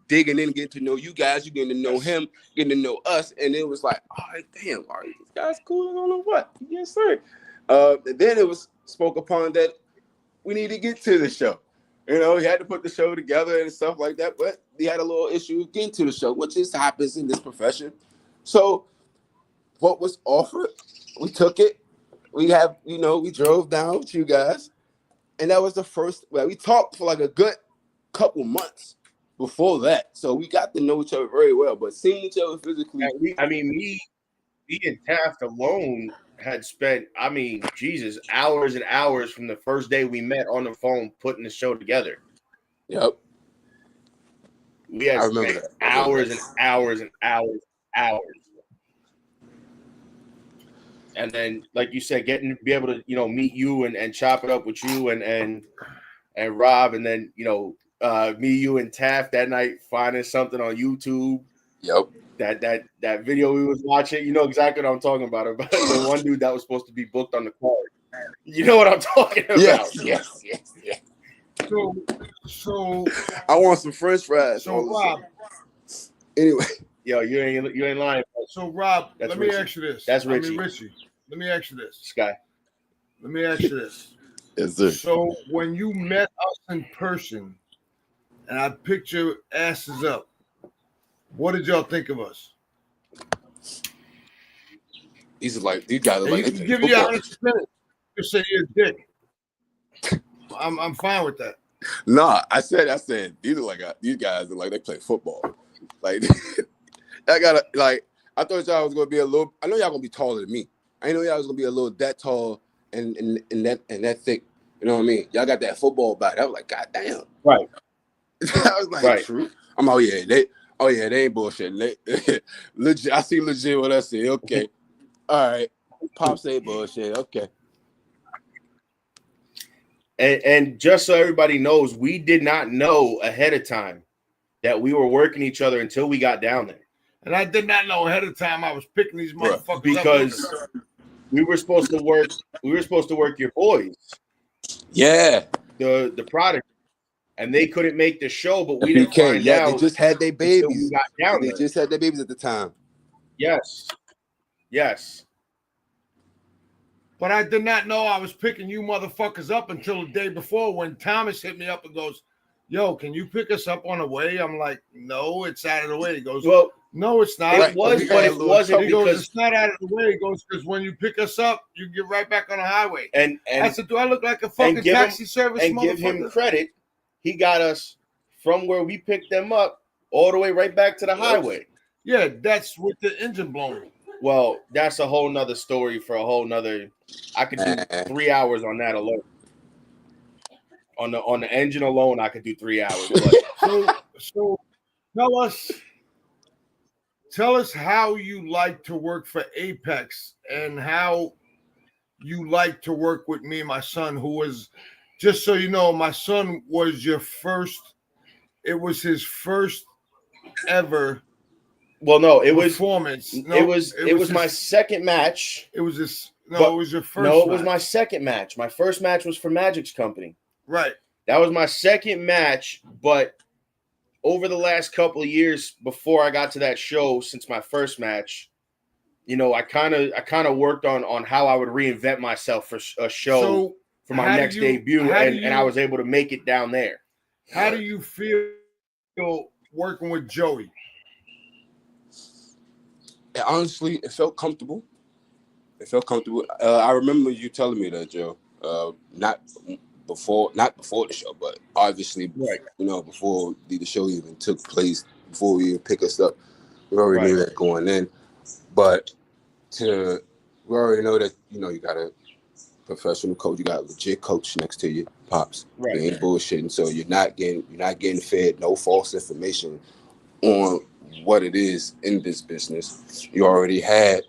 digging in, getting to know you guys, you getting to know him, getting to know us, and it was like, all right, damn, all right, this guy's cool. I don't know what. Yes, sir. And then it was spoke upon that we need to get to the show. We had to put the show together and stuff like that, but we had a little issue getting to the show, which just happens in this profession. So what was offered, we took it. We drove down with you guys, and that was the first. Well, we talked for like a good couple months before that, so we got to know each other very well. But seeing each other physically, me and Taft alone had spent, hours and hours from the first day we met on the phone putting the show together. Yep. We had spent hours and hours and hours. And then, like you said, getting to be able to, meet you and chop it up with you and Rob, and then, me, you, and Taft that night finding something on YouTube. Yep. That video we was watching, you know exactly what I'm talking about the one dude that was supposed to be booked on the card. You know what I'm talking about? Yes. So I want some French fries. So Rob, anyway, yo, you ain't lying. So Rob, let me Richie. ask you this. That's Richie. Richie, let me ask you this. Sky. Let me ask you this. Yes, sir. So when you met us in person, and I picked your asses up, what did y'all think of us? These guys are like. You can give you honest opinion. You say you're a dick. I'm fine with that. Nah, I said these guys are like they play football. Like I thought y'all was gonna be a little. I know y'all gonna be taller than me. I know y'all was gonna be a little that tall and that thick. You know what I mean? Y'all got that football body. I was like, God damn. Right. I was like, right. True. I'm they ain't bullshitting. They legit. I see legit what I see. Okay. All right. Pops ain't bullshit. Okay. And just so everybody knows, we did not know ahead of time that we were working each other until we got down there. And I did not know ahead of time I was picking these motherfuckers because up. we were supposed to work your boys. Yeah. The product. And they couldn't make the show, but we didn't find out. They just had their babies. We got down they there. just had their babies at the time. Yes. But I did not know I was picking you motherfuckers up until the day before when Thomas hit me up and goes, yo, can you pick us up on the way? I'm like, no, it's out of the way. He goes, well, no, it's not. It was, but it wasn't. He goes, it's not out of the way. He goes, because when you pick us up, you get right back on the highway. And I said, do I look like a fucking taxi service and motherfucker? Give him credit. He got us from where we picked them up all the way right back to the highway. Yeah, that's with the engine blowing. Well, that's a whole nother story for a whole nother. I could do 3 hours on that alone. On the engine alone, I could do 3 hours. But. So tell us how you like to work for Apex and how you like to work with me and my son, who was, just so you know, my son was your first. It was his first ever. Well, no, it performance. Was. No, it was my second match. It was this. No, it was your first. No, it was my second match. My first match was for Magic's company. Right. That was my second match, but over the last couple of years before I got to that show, since my first match, I kind of worked on how I would reinvent myself for a show for my next debut, and I was able to make it down there. How do you feel working with Joey? Honestly, it felt comfortable. I remember you telling me that, Joe. Not before the show, but obviously, right. Before the show even took place, before we even pick us up, we already knew that going in. But we already know that you got a professional coach, you got a legit coach next to you, Pops. Right. They ain't bullshitting, so you're not getting fed no false information on what it is in this business. You already had,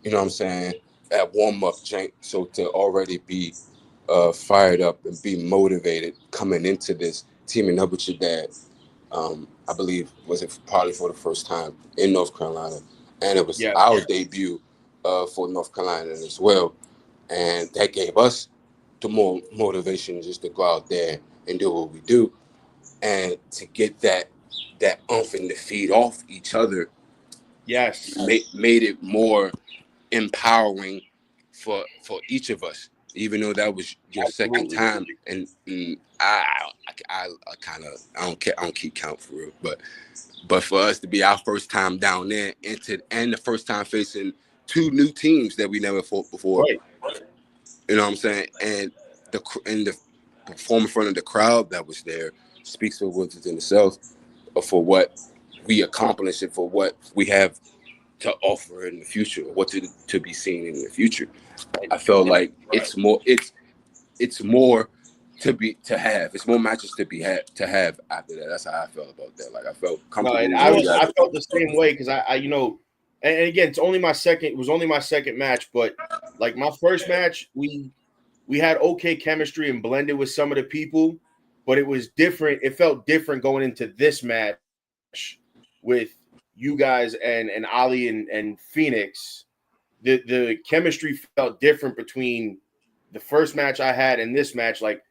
at warm-up, Jank, so to already be fired up and be motivated coming into this, teaming up with your dad, I believe, was it probably for the first time in North Carolina, and it was our debut for North Carolina as well, and that gave us the more motivation just to go out there and do what we do, and to get that oomph and to feed off each other. Yes, made it more empowering for each of us, even though that was your second time, and I don't keep count for real, but for us to be our first time down there and the first time facing two new teams that we never fought before, right. You know what I'm saying, and the perform in front of the crowd that was there speaks for within itself, for what we accomplished and for what we have to offer in the future, what to be seen in the future. I felt like it's more to have. It's more matches to have after that. That's how I felt about that. Like I felt comfortable. No, I felt the same way because I And again, it was only my second match, but like my first match, we had okay chemistry and blended with some of the people, but it was different. It felt different going into this match with you guys and Ali and Phoenix. The chemistry felt different between the first match I had and this match. Like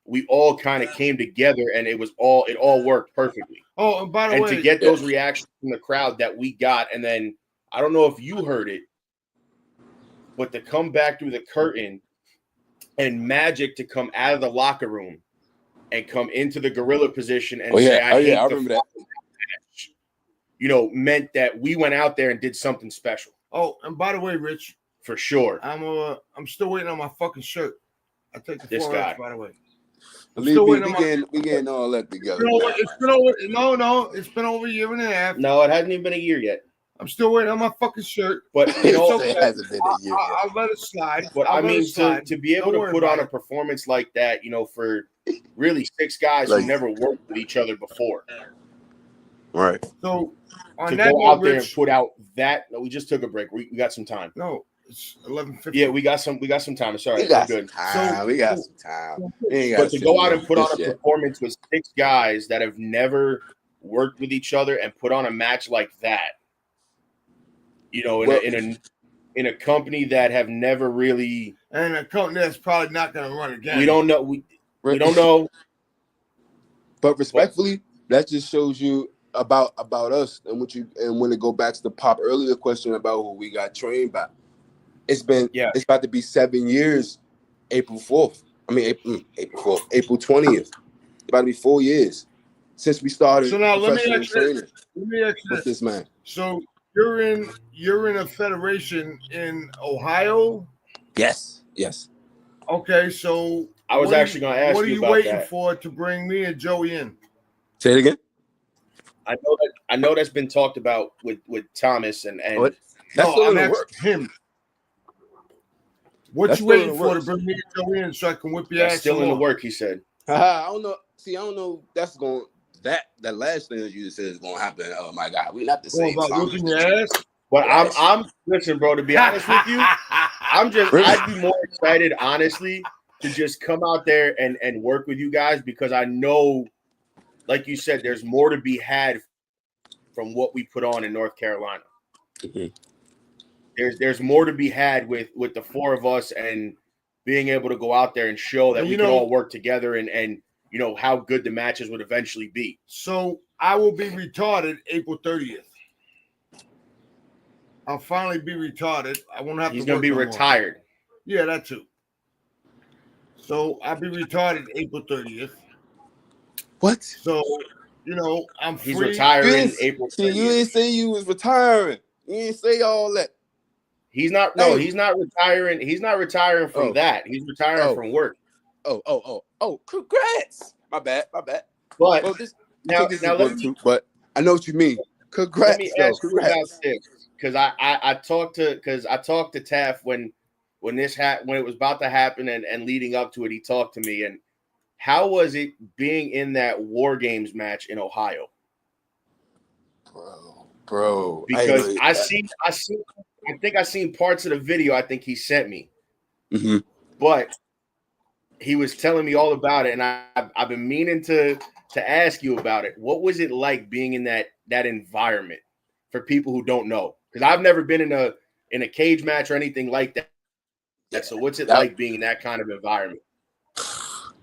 we all kind of came together and it all worked perfectly. Oh, and by the way, to get those reactions from the crowd that we got, and then I don't know if you heard it, but to come back through the curtain and Magic to come out of the locker room and come into the gorilla position and say, I remember that. Match, meant that we went out there and did something special. Oh, and by the way, Rich, for sure, I'm still waiting on my fucking shirt. I take the this guy. By the way. We getting all that together. It's been over a year and a half. No, it hasn't even been a year yet. I'm still waiting on my fucking shirt. But it hasn't been a year yet. I'll let it slide. But to be able to put on a performance like that, for really 6 guys who never worked with each other before. Right. So to go out there and put out that. No, we just took a break. We got some time. No. It's 11:50. Yeah, we got some time. Sorry, we got some time. But to go out and put on a performance with 6 guys that have never worked with each other and put on a match like that, in a company that have never really, and a company that's probably not going to run again. We don't know. We don't know. But respectfully, that just shows you about us and when it go back to the Pop earlier question about who we got trained by. It's about to be 7 years, April 4th. April 4th, April 20th. It's about to be 4 years since we started. So now let me ask you this man. So you're in a federation in Ohio? Yes. Okay, so I was actually going to ask you about that. What are you waiting for to bring me and Joey in? Say it again. I know that's been talked about with Thomas and what? That's still in the works. Him. What you waiting for to bring me and Joey in so I can whip your ass? Still in the work, he said. I don't know. See, I don't know. That's going that last thing that you said is going to happen. Oh my God, we're not the same. About whipping your ass. But I'm listen, bro. To be honest with you, I'd be more excited, honestly, to just come out there and work with you guys because I know, like you said, there's more to be had from what we put on in North Carolina. Mm-hmm. There's more to be had with the 4 of us and being able to go out there and show that we can all work together and how good the matches would eventually be. So I will be retarded April 30th. I'll finally be retarded. I won't have to. He's going to be retired. Yeah, that too. So I'll be retarded April 30th. What? So I'm free. He's retiring April 30th. You didn't say you was retiring. You didn't say all that. He's not. No, he's not retiring. He's not retiring from that. He's retiring from work. Oh! Congrats. My bad. But but I know what you mean. Congrats. Let me ask you about this because I talked to Taff when it was about to happen and leading up to it. He talked to me and how was it being in that War Games match in Ohio? Bro, because I think I seen parts of the video I think he sent me. Mm-hmm. But he was telling me all about it, and I've been meaning to ask you about it. What was it like being in that environment for people who don't know? Because I've never been in a cage match or anything like that. So what's it like being in that kind of environment?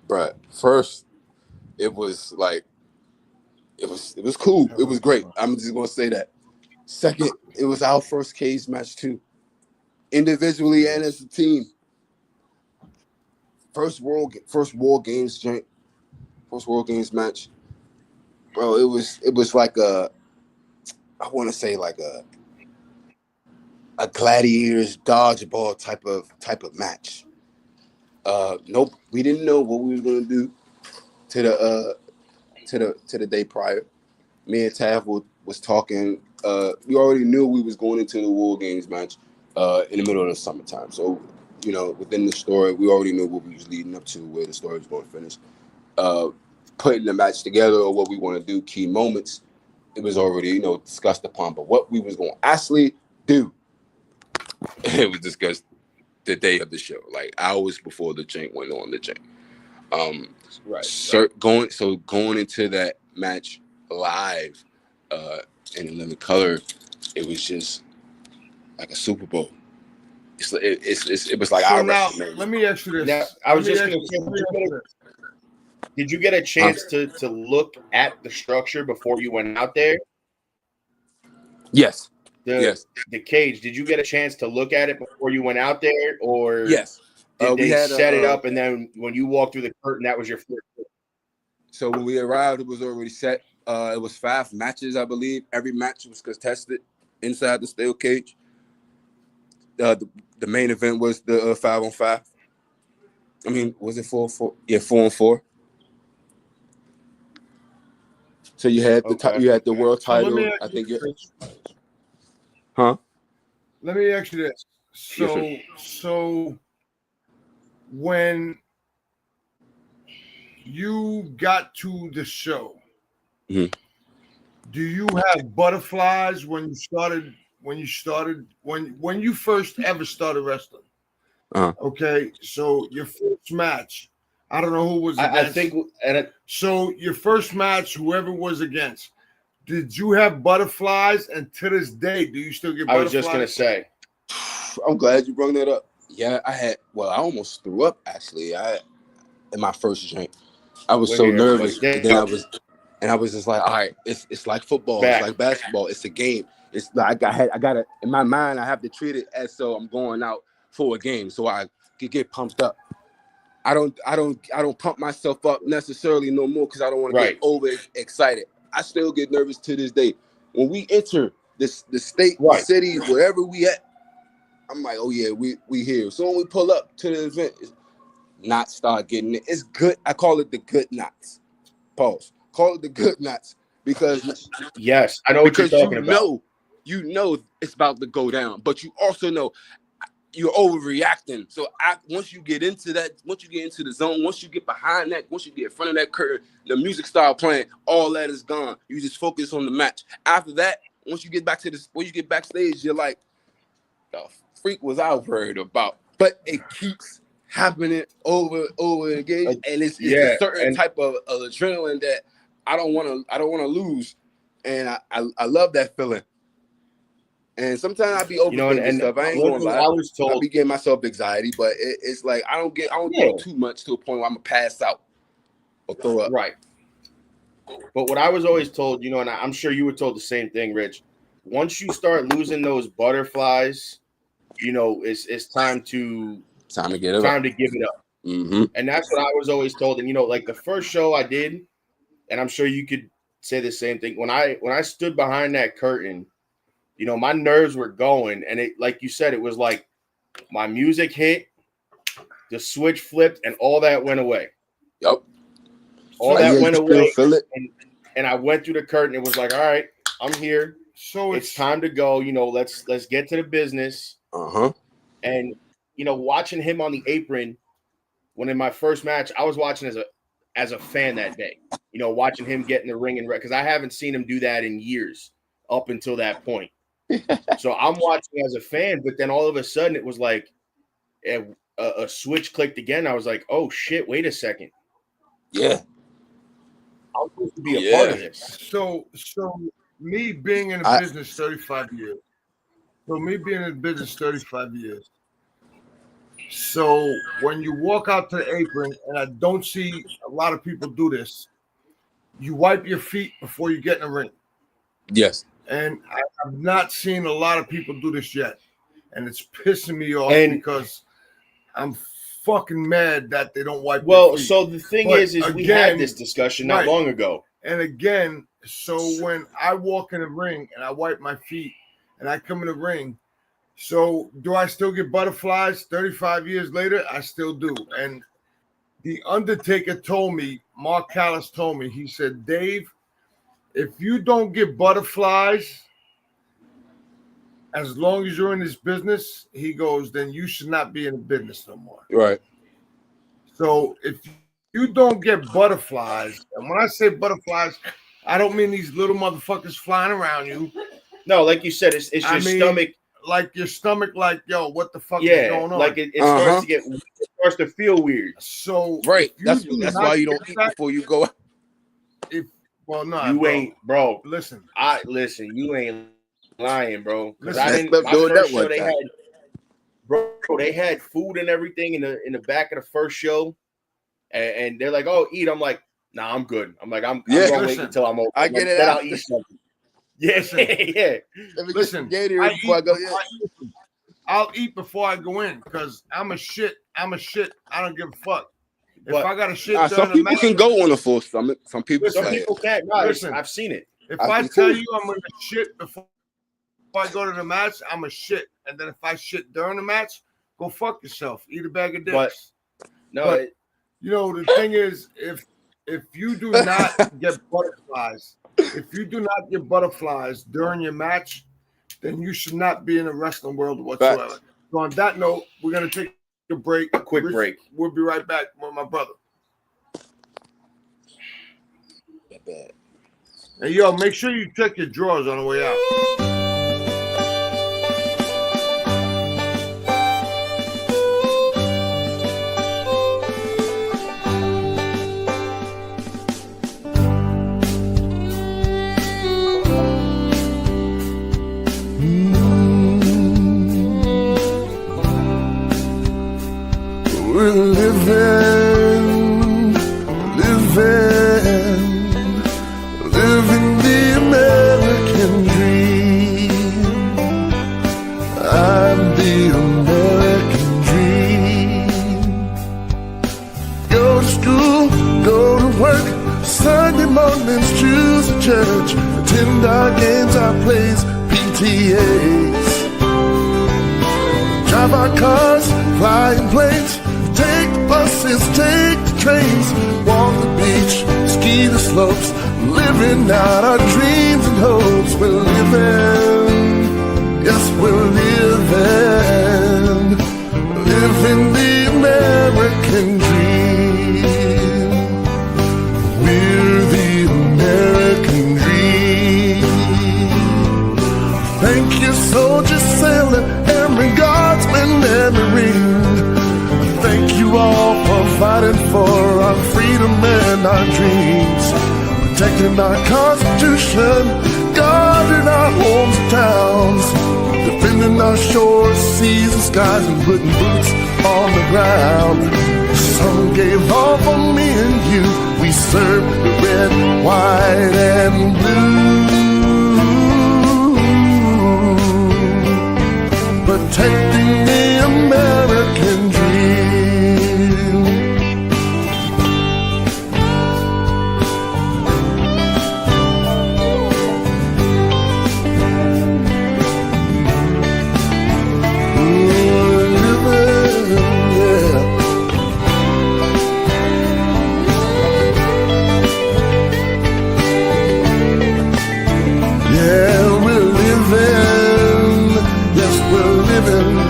Bruh, first, it was like it was cool. It was great. I'm just gonna say that. Second, it was our first cage match too, individually and as a team. First War Games match, bro. It was like I want to say like a gladiators dodgeball type of match. Nope, we didn't know what we was gonna do to the day prior. Me and Tav was talking. We already knew we was going into the War Games match in the middle of the summertime. So, within the story, we already knew what we was leading up to, where the story was going to finish. Putting the match together or what we want to do, key moments, it was already, discussed upon. But what we was going to actually dude, it was discussed the day of the show, like hours before the jank went on the jank. Going into that match live in a living color, it was just like a Super Bowl. It was like our now, WrestleMania. let me ask you this. Now, I was just going to say, did you get a chance to look at the structure before you went out there? Yes. The cage. Did you get a chance to look at it before you went out there, or yes? Did they set it up, and then when you walked through the curtain, that was your first? So when we arrived, it was already set. It was 5 matches, I believe. Every match was contested inside the steel cage. The main event was the 5-on-5. I mean, was it 4-on-4? Yeah, 4-on-4. So you had the world title. I think Huh? Let me ask you this. So when you got to the show, do you have butterflies when you first ever started wrestling? Okay, so your first match, I don't know who was against. I think, so your first match, whoever was against, did you have butterflies? And to this day, do you still get butterflies? I was just gonna say. I'm glad you brought that up. Yeah, I had. Well, I almost threw up actually. In my first drink, I was so nervous. And then I was just like, all right, it's like football, it's like basketball, it's a game. It's like I gotta in my mind, I have to treat it as so I'm going out for a game, so I could get pumped up. I don't pump myself up necessarily no more because I don't want to get over excited. I still get nervous to this day. When we enter the state, the city, wherever we at, I'm like, oh yeah, we here. So when we pull up to the event, knots start getting it. It's good. I call it the good knots. Pause. Call it the good knots because yes, I know what you're talking about. You know it's about to go down, but you also know you're overreacting. So once you get into that, once you get into the zone, once you get behind that, once you get in front of that curtain, the music start playing, all that is gone. You just focus on the match. After that, once you get back to when you get backstage, you're like, the freak was I worried about. But it keeps happening over again, and it's a certain type of adrenaline that I don't want to lose, and I love that feeling. And sometimes I be overthinking stuff. I ain't gonna lie. I be getting myself anxiety, but it's like I don't get too much to a point where I'm gonna pass out or throw up. Right. But what I was always told, and I'm sure you were told the same thing, Rich. Once you start losing those butterflies, it's time to give it up. Mm-hmm. And that's what I was always told. And like the first show I did, and I'm sure you could say the same thing. When I stood behind that curtain, my nerves were going, and it, like you said, it was like my music hit, the switch flipped, and all that went away. Yep. All that went away, and I went through the curtain. It was like, all right, I'm here. So it's time to go. Let's get to the business. And watching him on the apron, when in my first match, I was watching as a fan that day. Watching him get in the ring and because I haven't seen him do that in years up until that point. So I'm watching as a fan, but then all of a sudden it was like a switch clicked again. I was like, oh shit, wait a second. Yeah. I'm supposed to be a part of this. So me being in the business 35 years. So when you walk out to the apron, and I don't see a lot of people do this, you wipe your feet before you get in the ring. Yes. And I've not seen a lot of people do this yet. And it's pissing me off because I'm fucking mad that they don't wipe their feet. So the thing is we had this discussion not long ago. And again, so when I walk in the ring and I wipe my feet and I come in the ring, so do I still get butterflies 35 years later? I still do. And the Undertaker told me, Mark Callis told me, he said, Dave, if you don't get butterflies, as long as you're in this business, he goes, then you should not be in the business no more. Right. So if you don't get butterflies, and when I say butterflies, I don't mean these little motherfuckers flying around you. No, like you said, it's your stomach. like your stomach, like, yo, what the fuck is going on? Like it starts to it starts to feel weird. So right, that's why you don't eat before you go out. You ain't, bro. Listen, you ain't lying, bro. Because they had food and everything in the back of the first show, and they're like, "Oh, eat." I'm like, "Nah, I'm good." I'm like, "I'm gonna wait until I'm over." I get it. Then I'll eat something. Yeah, yeah. Listen, I'll eat before I go in because I'm a shit. I don't give a fuck. If I got a shit, some people can go on a full stomach. Some people can't. No, listen, I've seen it. If I tell you I'm gonna shit before I go to the match, I'm a shit. And then if I shit during the match, go fuck yourself. Eat a bag of dicks. But the thing is, if you do not get butterflies, during your match, then you should not be in the wrestling world whatsoever. So on that note, we're gonna take a break. A quick break. We'll be right back with my brother. Hey, yo, make sure you check your drawers on the way out. Living the American dream. I'm the American dream. Go to school, go to work, Sunday mornings choose a church, attend our games, our plays, PTAs. Drive our cars, flying planes, take the buses, take the trains, walk the beach, ski the slopes, living out our dreams and hopes. We're living, yes, we're living the American dream. We're the American dream. Thank you, soldier, sailor, airman, guardsman, and marine. Thank you all for fighting for our freedom and our dreams, protecting our Constitution, guarding our homes and towns, defending our shores, seas and skies, and putting boots on the ground. Some gave all for me and you. We served the red, white, and blue, protecting the American dream.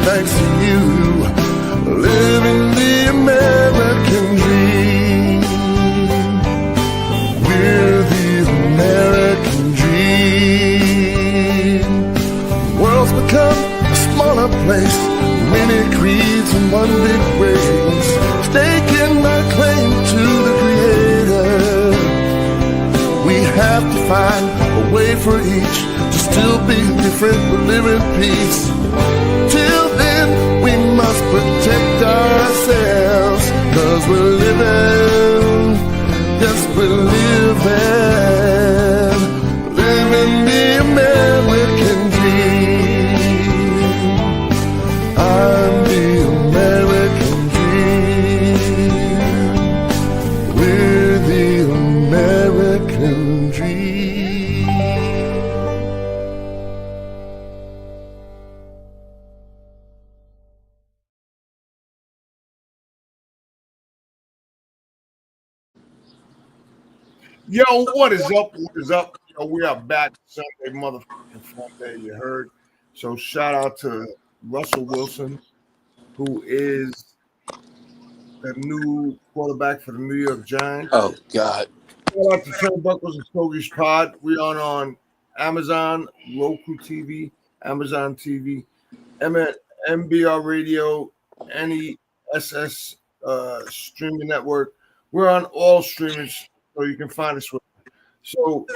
Thanks to you, living the American dream. We're the American dream. The world's become a smaller place, many creeds and one big race, staking our claim to the Creator. We have to find a way for each to still be different but live in peace. Till then, we must protect ourselves, 'cause we're living, yes, we're living the American dream. I'm the American dream. We're the American dream. Yo, what is up? What is up? Yo, we are back Sunday, motherfucking fun day, you heard. So shout out to Russell Wilson, who is the new quarterback for the New York Giants. Oh, God. Shout out to Turnbuckles and Stogies Pod. We on Amazon, Roku TV, Amazon TV. MBR Radio, NESS streaming network. We're on all streamers, so you can find us. So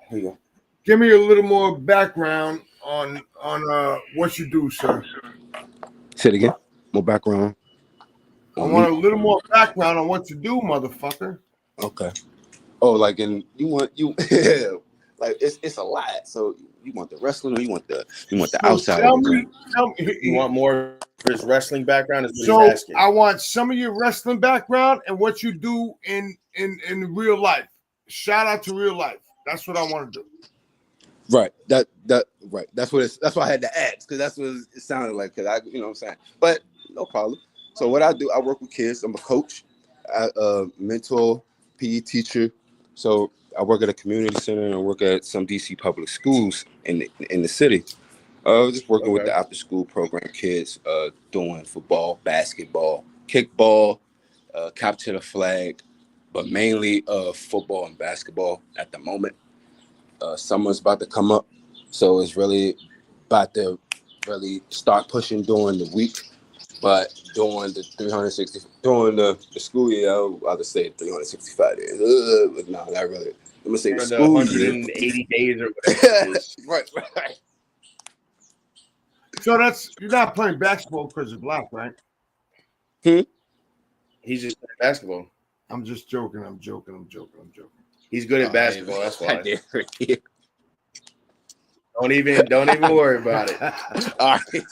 Here you go. give me a little more background on what you do, sir. Say it again. More background. I want a little more background on what you do, motherfucker. Okay. Oh, like like it's a lot. So you want the wrestling or you want the outside? Tell me. You want more of his wrestling background? Is what So he's asking. I want some of your wrestling background and what you do in real life. Shout out to real life. That's what I want to do. Right. Right. That's why I had to ask, because that's what it sounded like. Because you know what I'm saying. But no problem. So what I do, I work with kids. I'm a coach, mentor, PE teacher. So I work at a community center and I work at some DC public schools in the city. Just working with the after school program kids, doing football, basketball, kickball, capture the flag, but mainly football and basketball at the moment. Summer's about to come up, so it's really about to really start pushing during the week. But during the 360, during the school year, I'll just say 365 days. But no, not really. I'm gonna say the school 180 days or whatever it is. Right. So you're not playing basketball because you're black, right? He's just playing basketball. I'm just joking. I'm joking. He's good at basketball. That's why. Don't even worry about it. All right.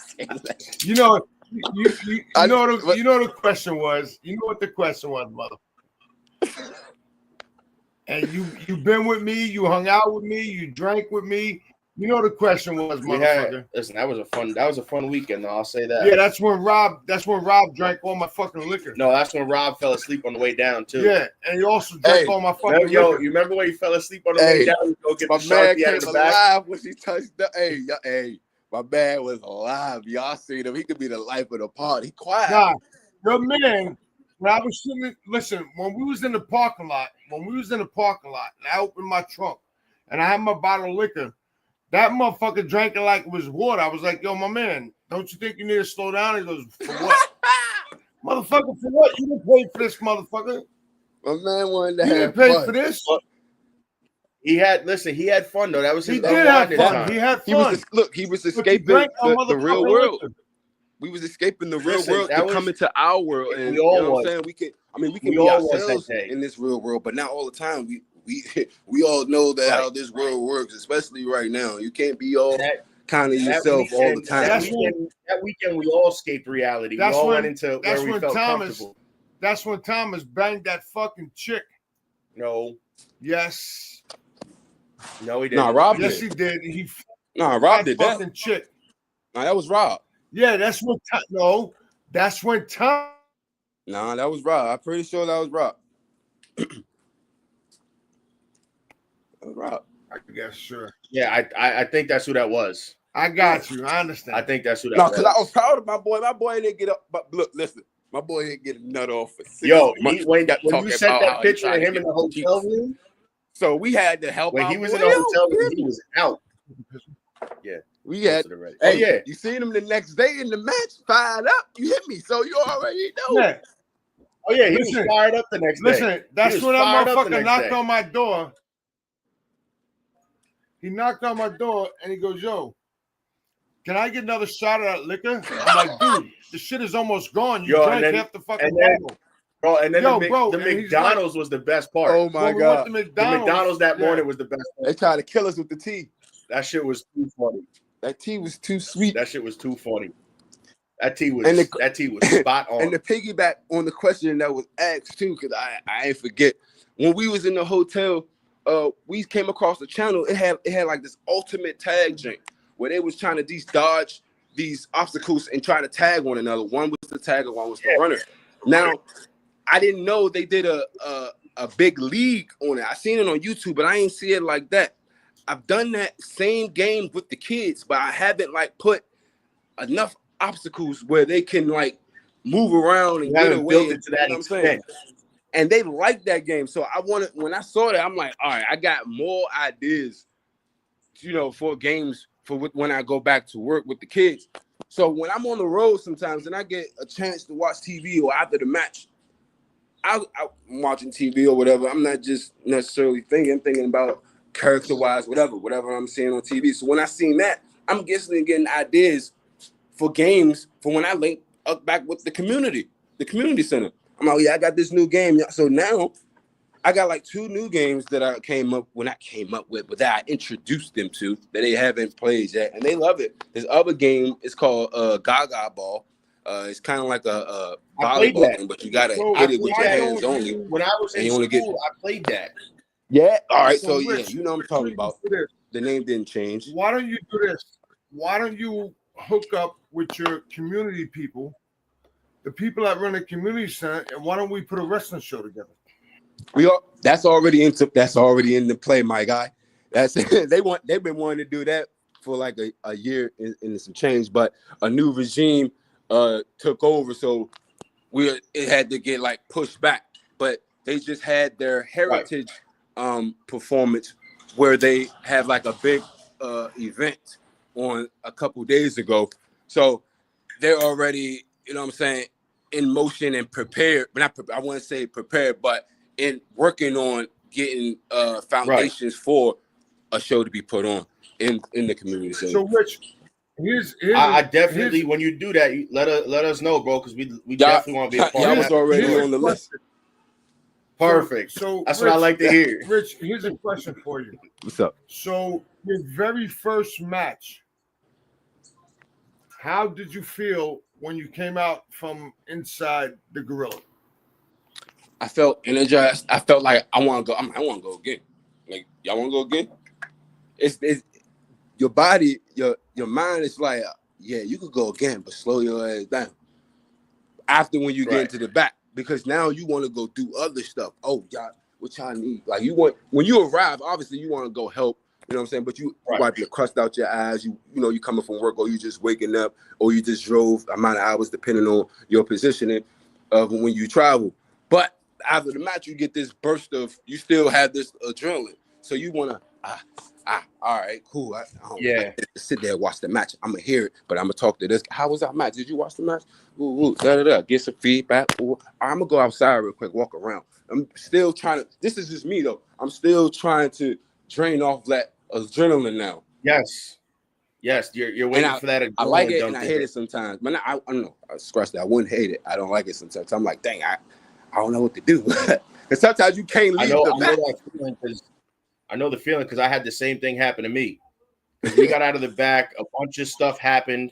You know the question was. You know what the question was, mother. And you've been with me. You hung out with me. You drank with me. You know the question was, motherfucker. Listen, that was a fun weekend, though. I'll say that. Yeah, that's when Rob drank all my fucking liquor. No, that's when Rob fell asleep on the way down too. Yeah, and he also drank all my fucking liquor. You remember when he fell asleep on the way down? Go get my the man Sharpie out of came the back? alive when he touched the. Hey, my man was alive. Y'all seen him? He could be the life of the party. Quiet. Nah, your man. When I was sitting, listen, when we was in the parking lot, and I opened my trunk, and I had my bottle of liquor. That motherfucker drank it like it was water. I was like, yo, my man, don't you think you need to slow down? He goes, for what? Motherfucker, for what? You didn't pay for this, motherfucker. My man wanted to You have didn't pay fun. for this. He had fun though. That was his He did have fun. He had fun. He was escaping the real world. We was escaping the real world to come into our world. And we all you know what I'm saying? We can be ourselves in this real world, but not all the time. We all know that how this world works, especially right now. You can't be all kind of yourself all the time. That weekend, we all escaped reality. We all went into where we felt comfortable. That's when Thomas banged that fucking chick. No. Yes. No, he didn't. Nah, Rob did. Yes, he did. Rob did that. Fucking chick. Nah, that was Rob. Yeah, that's when. That's when Tom. Nah, that was Rob. I'm pretty sure that was Rob. Rob. I guess, sure. Yeah, I think that's who that was. I got you. I understand. I think that's who that was. No, because I was proud of my boy. My boy didn't get up. But look, listen. My boy didn't get a nut off for 6 months. When you sent that picture of him in the hotel room, so we had to help. When he was in the hotel room, he was out. Yeah, we had. Hey, you seen him the next day in the match, fired up. You hit me, so you already know. Yeah. Oh yeah, he was fired up the next day. Listen, that's when that motherfucker knocked on my door. He knocked on my door and he goes, "Yo, can I get another shot of that liquor?" I'm like, "Dude, the shit is almost gone. You drank half the fucking bottle." Bro, and then the McDonald's was the best part. Oh my God. The McDonald's that morning was the best part. They tried to kill us with the tea. That shit was too funny. That tea was too sweet. That shit was too funny. That tea was spot on. And the piggyback on the question that was asked too, because I ain't forget. When we was in the hotel, we came across the channel. It had like this ultimate tag drink where they was trying to dodge these obstacles and trying to tag one another. One was the tagger, one was the runner. Now, I didn't know they did a big league on it. I seen it on YouTube, but I ain't see it like that. I've done that same game with the kids, but I haven't like put enough obstacles where they can like move around and get away. Built it to that extent. And they like that game. So when I saw that, I'm like, all right, I got more ideas, for games for when I go back to work with the kids. So when I'm on the road sometimes and I get a chance to watch TV or after the match, I'm watching TV or whatever. I'm not just necessarily thinking. I'm thinking about character-wise, whatever I'm seeing on TV. So when I seen that, I'm getting ideas for games for when I link up back with the community center. I'm like, yeah, I got this new game. So now I got like 2 new games that I came up with, but that I introduced them to that they haven't played yet, and they love it. This other game is called Gaga Ball. It's kind of like a volleyball game, but you gotta hit it with your hands only. When I was in school, I played that. Yeah. All right. So So Rich, yeah, you know what I'm talking about. The name didn't change. Why don't you do this? Why don't you hook up with your community people, the people that run the community center, and why don't we put a wrestling show together? That's already in the play, my guy. They've been wanting to do that for like a year and some change, but a new regime took over, so it had to get like pushed back. But they just had their heritage performance where they have like a big event on a couple days ago. So they're already, you know what I'm saying, in motion and prepared. But I wouldn't say prepared, but in working on getting foundations for a show to be put on in the community. So Rich, I definitely, when you do that, you let us know, bro, because we definitely want to be a part of that. Already on the list. Perfect. So that's Rich, what I like to hear. Rich, here's a question for you. What's up? So your very first match, how did you feel when you came out from inside the gorilla? I felt energized. I felt like I want to go. I want to go again. Like, y'all want to go again? It's your body, your mind is like, yeah, you could go again, but slow your ass down. After when you get into the back, because now you want to go do other stuff. Oh, y'all, what y'all need? Like when you arrive, obviously you want to go help. You know what I'm saying? But you wipe your crust out your eyes. You know you coming from work, or you just waking up, or you just drove amount of hours depending on your positioning of when you travel. But after the match, you get this burst of, you still have this adrenaline. So you want to, all right, cool. I sit there and watch the match. I'm going to hear it, but I'm going to talk to this. How was our match? Did you watch the match? Get some feedback. Ooh, I'm going to go outside real quick, walk around. I'm still trying to, this is just me though. I'm still trying to drain off that adrenaline now. Yes, you're waiting for that adrenaline. I like it and I hate it sometimes. But I don't know. I scratch that. I wouldn't hate it. I don't like it sometimes. I'm like, dang, I don't know what to do. Because sometimes you can't leave the back. I know the feeling because I had the same thing happen to me. We got out of the back, a bunch of stuff happened.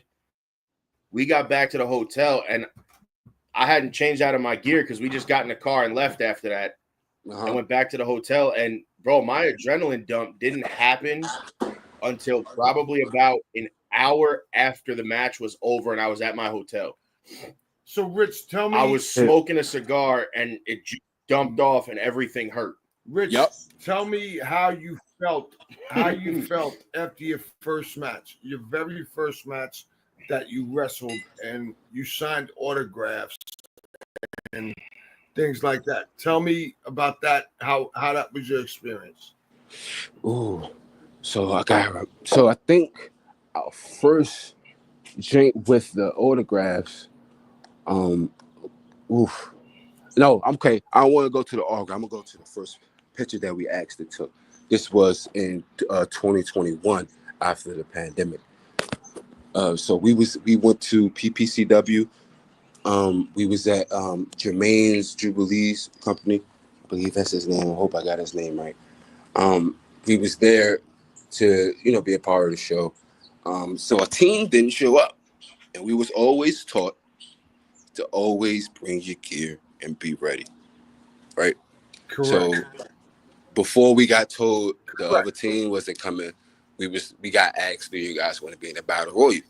We got back to the hotel, and I hadn't changed out of my gear because we just got in the car and left after that. I went back to the hotel, and bro, my adrenaline dump didn't happen until probably about an hour after the match was over and I was at my hotel. So, Rich, tell me. I was smoking a cigar and it dumped off and everything hurt. Rich, tell me how you felt after your first match, your very first match that you wrestled and you signed autographs and things like that. Tell me about that, how that was your experience. Ooh, so I think our first drink with the autographs, no, I'm okay. I don't want to go to the autograph. I'm gonna go to the first picture that we actually took. This was in 2021 after the pandemic. So we went to PPCW. We was at Jermaine's Jubilee's company. I believe that's his name. I hope I got his name right. We was there to, be a part of the show. So a team didn't show up, and we was always taught to always bring your gear and be ready, right? Correct. So before we got told the other team wasn't coming, we got asked, do you guys want to be in the battle royal?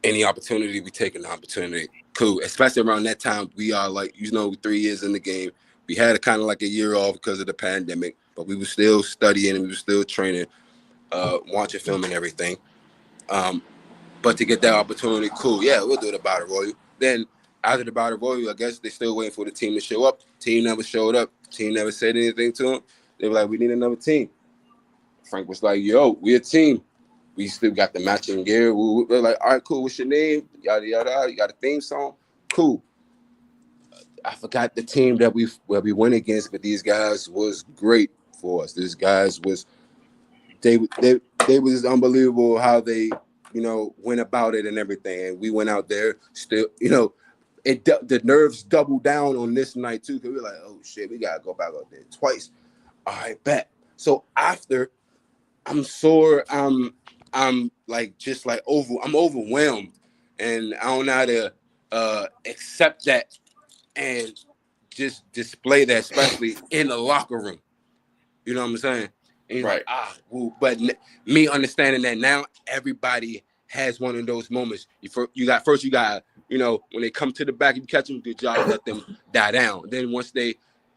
Any opportunity, we take an opportunity. Cool. Especially around that time, we are 3 years in the game. We had kind of like a year off because of the pandemic, but we were still studying and we were still training, watching film and everything. But to get that opportunity, cool. Yeah, we'll do the battle royal. Then after the battle royal, I guess they're still waiting for the team to show up. Team never showed up. Team never said anything to them. They were like, we need another team. Frank was like, yo, we're a team. We still got the matching gear. We're like, all right, cool. What's your name? Yada yada. You got a theme song? Cool. I forgot the team that we went against, but these guys was great for us. These guys was they was unbelievable how they went about it and everything. And we went out there still, the nerves doubled down on this night too, because we were like, oh shit, we gotta go back out there twice. All right, bet. So after, I'm sore. I'm like just like I'm overwhelmed, and I don't know how to accept that and just display that, especially in the locker room. You know what I'm saying? And he's like, but me understanding that now, everybody has one of those moments. You got when they come to the back, you catch them, good job, let them die down. Then once they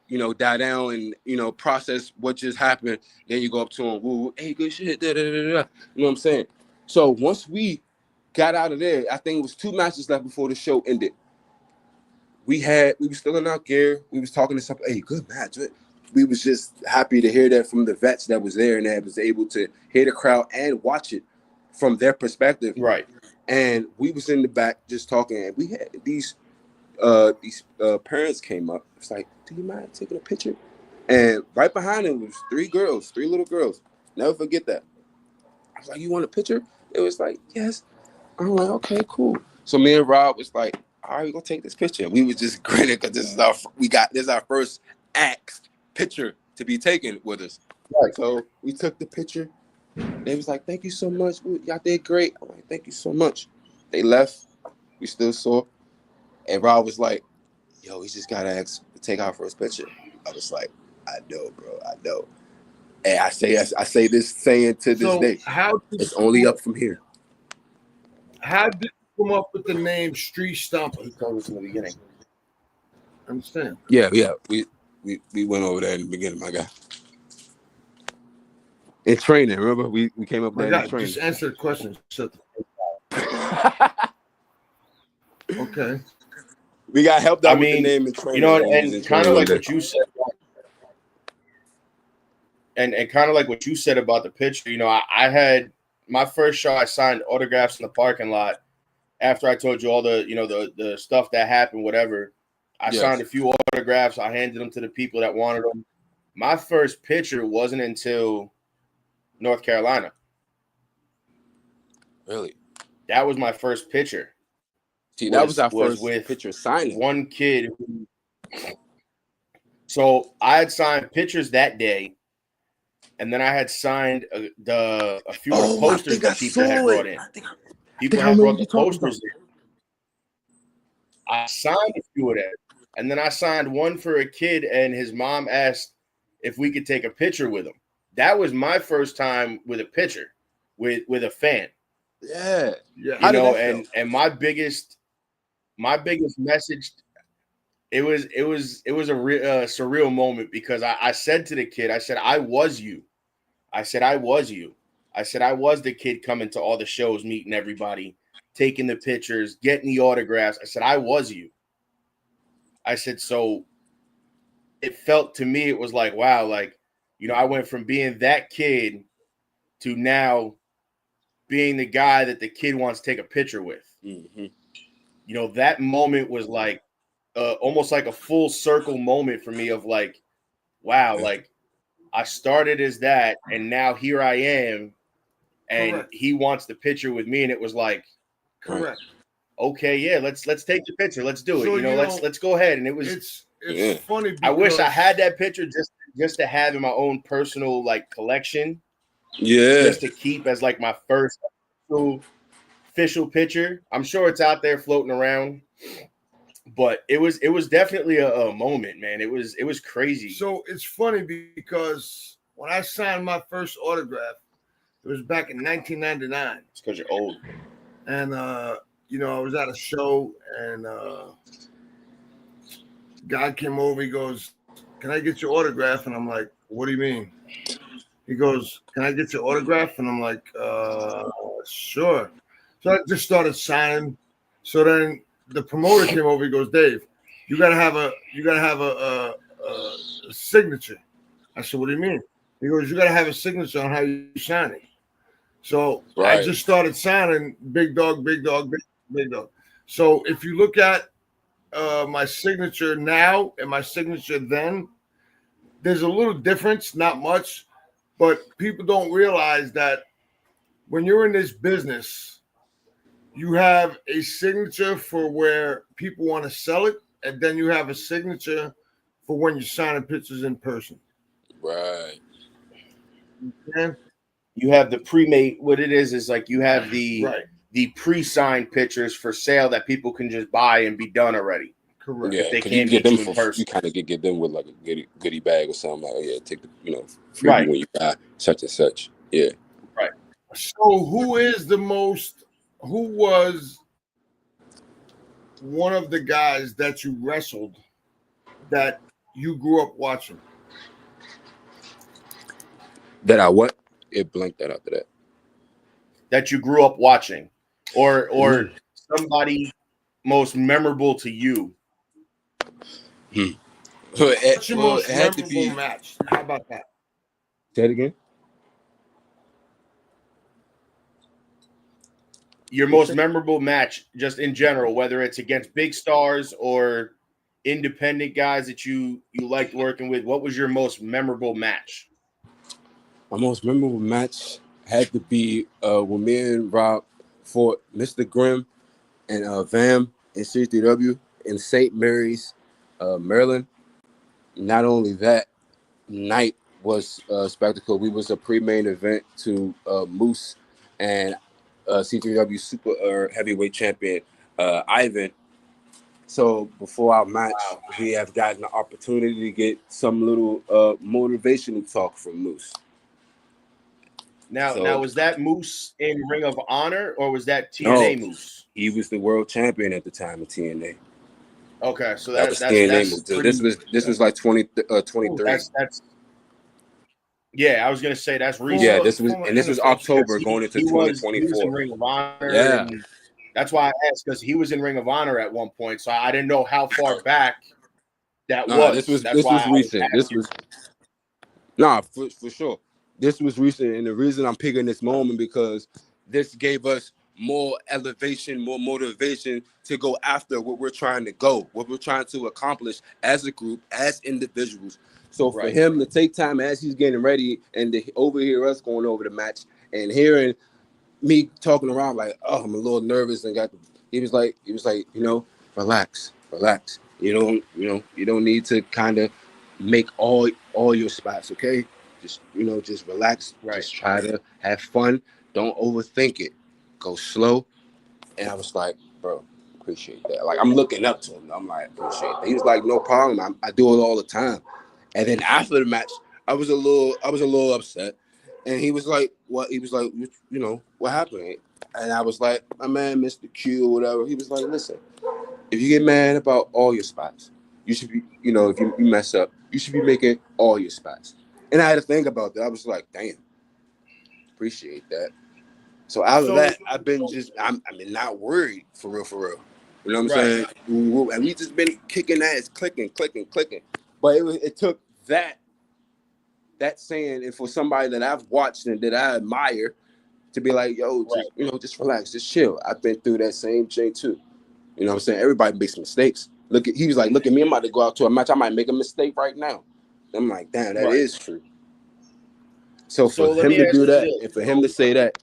die down and process what just happened, then you go up to them, woo, hey, good shit, da, da, da, da. You know what I'm saying? So once we got out of there, I think it was 2 matches left before the show ended. We were still in our gear. We was talking to some, hey, good match. We was just happy to hear that from the vets that was there and that was able to hear the crowd and watch it from their perspective. Right. And we was in the back just talking, and we had these parents came up. It's like, do you mind taking a picture? And right behind them was 3 little girls. Never forget that. I was like, you want a picture? It was like, yes. I'm like, okay, cool. So me and Rob was like, all right, we're gonna take this picture. We was just grinning because this is our first picture to be taken with us. Right. So we took the picture. They was like, thank you so much. Y'all did great. I'm like, thank you so much. They left. We still saw. And Rob was like, yo, we just gotta ask to take our first picture. I was like, I know, bro, I know. And I say this saying to this day. It's only up from here. How did you come up with the name Street Stompers? He told us in the beginning. Understand? Yeah. We went over there in the beginning, my guy. In training, remember? We came up there in training. Just answer the question. Okay. We got helped out with the name in training. And kind of like what you said. And kind of like what you said about the picture, I had my first show. I signed autographs in the parking lot after I told you all the stuff that happened, whatever. I signed a few autographs. I handed them to the people that wanted them. My first picture wasn't until North Carolina. Really? That was my first picture. See, that was our first picture signing. One kid. So I had signed pictures that day. And then I had signed a few of the posters that people had brought in. People had brought the posters in. I signed a few of them. And then I signed one for a kid, and his mom asked if we could take a picture with him. That was my first time with a picture, with a fan. Yeah. And my biggest message, it was a surreal moment because I said to the kid, I said, I was you. I said, I was you. I said, I was the kid coming to all the shows, meeting everybody, taking the pictures, getting the autographs. I said, I was you. I said, so it felt to me, it was like, wow, like, I went from being that kid to now being the guy that the kid wants to take a picture with. Mm-hmm. That moment was like almost like a full circle moment for me of like, wow, like I started as that and now here I am and Correct. He wants the picture with me. And it was like, Correct. Okay, yeah, let's take the picture. Let's do it. So, let's go ahead. And it was it's funny because I wish I had that picture just to have in my own personal like collection. Yeah. Just to keep as like my first official picture. I'm sure it's out there floating around. But it was definitely a moment, man. It was crazy. So it's funny because when I signed my first autograph, it was back in 1999. It's because you're old. And I was at a show and guy came over. He goes, "Can I get your autograph?" And I'm like, "What do you mean?" He goes, "Can I get your autograph?" And I'm like, "Sure." So I just started signing. So then the promoter came over. He goes, "Dave, you gotta have a signature." I said, "What do you mean?" He goes, "You gotta have a signature on how you sign it." So I Right. just started signing big dog. So if you look at my signature now and my signature then, there's a little difference, not much, but people don't realize that when you're in this business, you have a signature for where people want to sell it, and then you have a signature for when you're signing pictures in person. Right. Yeah. You have the pre-made. What it is like you have the Right. the pre-signed pictures for sale that people can just buy and be done already. Correct. Yeah, They because can't you get meet them you in for person. you kind of get them with like a goodie bag or something. Like, oh, yeah, take the freebie Right. when you buy such and such. Yeah. Right. So who was one of the guys that you wrestled that you grew up watching? That I what? It blanked that after that. That you grew up watching, or somebody most memorable to you. What's your most it had to memorable be. match? How about that? Say it again. Your most memorable match, just in general, whether it's against big stars or independent guys that you liked working with. What was your most memorable match? My most memorable match had to be when me and Rob fought Mr. Grimm and Vam in CTW in St. Mary's, Maryland. Not only that night was a spectacle. We was a pre-main event to Moose and C3W super heavyweight champion Ivan. So before our match, we have gotten the opportunity to get some little motivational talk from Moose. Now was that Moose in Ring of Honor or was that TNA No, Moose? he was the world champion at the time of TNA. Okay, so That was TNA Moose. This was like 2023. That's yeah. I was gonna say that's recent. Yeah, this was October going into He was 2024. in Ring of Honor. Yeah. And that's why I asked, because he was in Ring of Honor at one point, so I didn't know how far back that was. This was I recent. For sure. This was recent, and the reason I'm picking this moment because this gave us more elevation, more motivation to go after what we're trying to go, what we're trying to accomplish as a group, as individuals. So for him to take time as he's getting ready and to overhear us going over the match and hearing me talking around like, oh, I'm a little nervous and he was like, relax. You don't need to kind of make all your spots, okay? Just relax. Right. Just try to have fun. Don't overthink it. Go slow. And I was like, bro, appreciate that. Like, I'm looking up to him. I'm like, appreciate that. He was like, no problem. I do it all the time. And then after the match, I was a little upset. And he was like, what? He was like, what happened? And I was like, my man, Mr. Q or whatever. He was like, listen, if you get mad about all your spots, you should be, if you mess up, you should be making all your spots. And I had to think about that. I was like, damn, appreciate that. So out of that, I've been I'm not worried for real. You know what I'm saying? And we just been kicking ass, clicking. But it took that saying, and for somebody that I've watched and that I admire, to be like, yo, just relax, just chill. I've been through that same thing too. You know what I'm saying? Everybody makes mistakes. He was like, look at me, I'm about to go out to a match. I might make a mistake right now. I'm like, damn, that is true. So for him to do that, and for him to say that,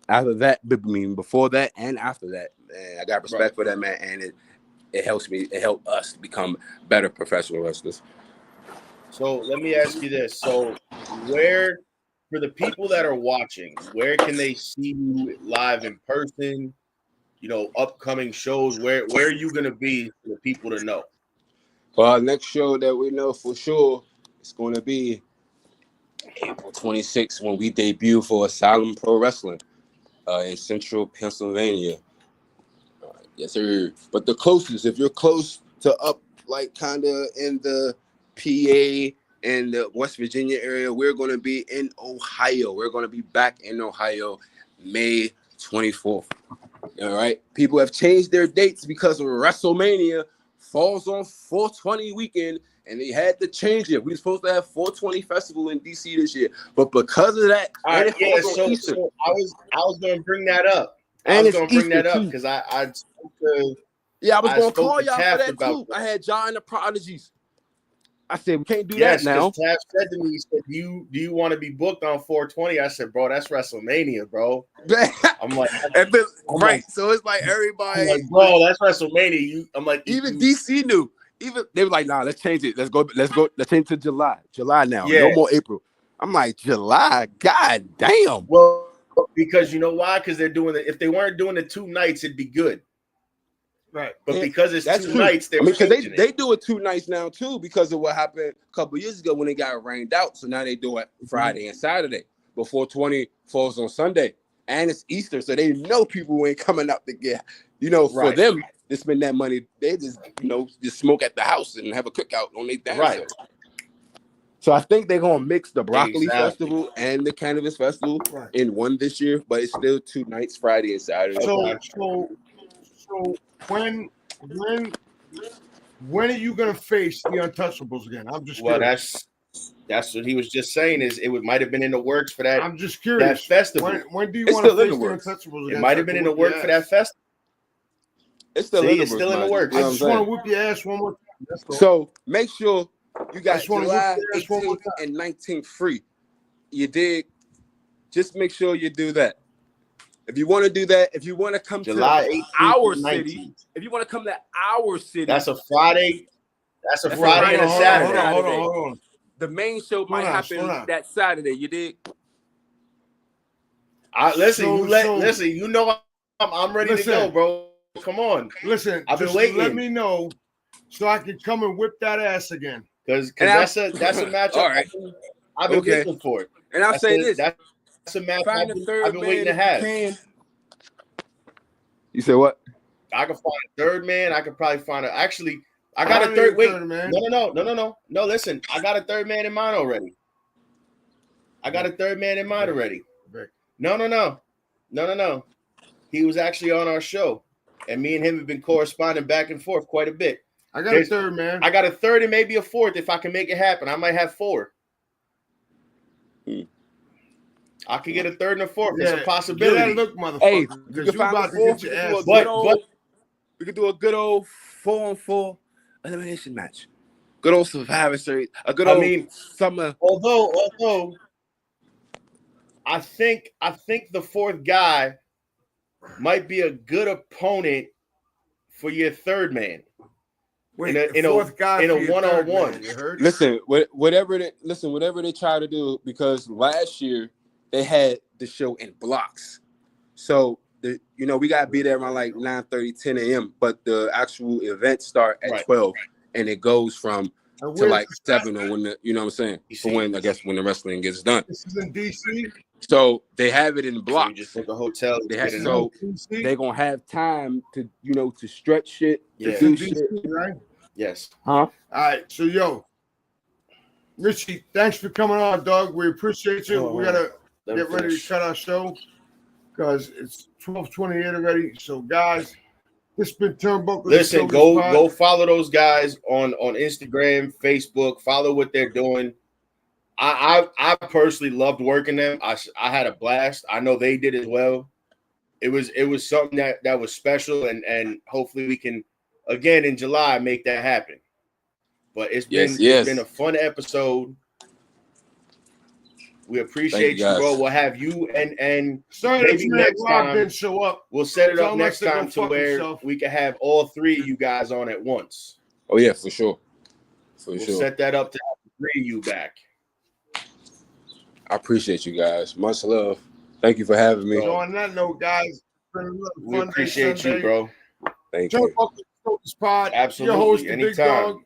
after that, before that and after that, man, I got respect for that man, and it helps me. It helped us become better professional wrestlers. So let me ask you this: so where, for the people that are watching, where can they see you live in person? Upcoming shows. Where are you gonna be for the people to know? Well, our next show that we know for sure is going to be April 26th when we debut for Asylum Pro Wrestling in Central Pennsylvania. Yes, sir. But the closest, if you're close to up, like kind of in the PA and the West Virginia area, we're going to be in Ohio. We're going to be back in Ohio May 24th. All right. People have changed their dates because of WrestleMania falls on 420 weekend, and they had to change it. We were supposed to have 420 festival in DC this year, but because of that, All right, yeah. So I was going to bring that up. I was going to bring that up because I spoke to. Yeah, I was going to call y'all Taft for that too. I had y'all and the Prodigies. I said we can't do that now. Taft said to me, he said, "Do you want to be booked on 420?" I said, "Bro, that's WrestleMania, bro." I'm like, right. So it's like everybody, I'm like, bro, that's WrestleMania. I'm like, even DC knew. Even they were like, "Nah, let's change it. Let's go. Let's change to July. July now. Yeah. No more April." I'm like, July. God damn. Well, because you know why? Because they're doing it. If they weren't doing the 2 nights, it'd be good. Right. But because it's That's 2 true. nights, because they do it 2 nights now too because of what happened a couple years ago when they got rained out. So now they do it Friday and Saturday. But 420 falls on Sunday. And it's Easter. So they know people ain't coming up to get, for them to spend that money. They just, just smoke at the house and have a cookout on their dance. Right. So I think they're gonna mix the Broccoli Festival and the Cannabis Festival in one this year, but it's still 2 nights, Friday and Saturday. So when are you gonna face the Untouchables again? I'm just curious. That's what he was just saying. Is it might have been in the works for that? I'm just curious. That festival. When do you want to face the Untouchables again? It might have been in the works for that festival. It's still in the works. I just want to whoop your ass one more time. So make sure you got July 18th and 19th free. You dig? Just make sure you do that. If you want to do that, if you want to come July to our city, if you want to come to our city, that's a Friday. That's a Friday and a Saturday. Hold on. The main show might happen that Saturday. You dig? Listen. You know I'm ready to go, bro. Come on. Listen, I've been waiting. Let me know so I can come and whip that ass again. Because that's a matchup. All right. I've been waiting for it. And I'll say this. That's a matchup I've been waiting to have. You said what? I can find a third man. I could probably find I got a third. Wait, man. No. Listen, I got a third man in mind already. No. He was actually on our show, and me and him have been corresponding back and forth quite a bit. I got a third, man. I got a third and maybe a fourth if I can make it happen. I might have 4. I could get a third and a fourth. It's a possibility. Get that look, motherfucker. Hey, because you about to get your ass. But we could do a good old 4-on-4 elimination match. Good old Survivor Series. A good old summer. Although I think the fourth guy might be a good opponent for your third man. Wait, in a one-on-one. Listen, whatever they try to do, because last year they had the show in blocks. So we gotta be there around like 9:30, 10 a.m. But the actual event start at 12, and it goes from to like 7 or when what I'm saying? For when the wrestling gets done. This is in DC. So they have it in blocks. So you just book a hotel. They're gonna have time to to stretch shit. Yeah. To do shit. Right? Yes. Huh? All right. So Richie, thanks for coming on, dog. We appreciate you. We gotta get ready to cut our show because it's 12:28 already. So guys, this has been Turnbuckle. Listen, go follow those guys on Instagram, Facebook. Follow what they're doing. I personally loved working them. I had a blast. I know they did as well. It was something that was special, and hopefully we can again in July make that happen. But it's been a fun episode. We appreciate you, bro. We'll have you and maybe next time didn't show up. We'll set it up next time to where we can have all 3 of you guys on at once. Oh yeah, for sure. We'll set that up to have 3 of you back. I appreciate you guys. Much love. Thank you for having me. So on that note, guys, we appreciate you, bro. Thank you. Spot. Absolutely. Your host, the Anytime. Big Dog,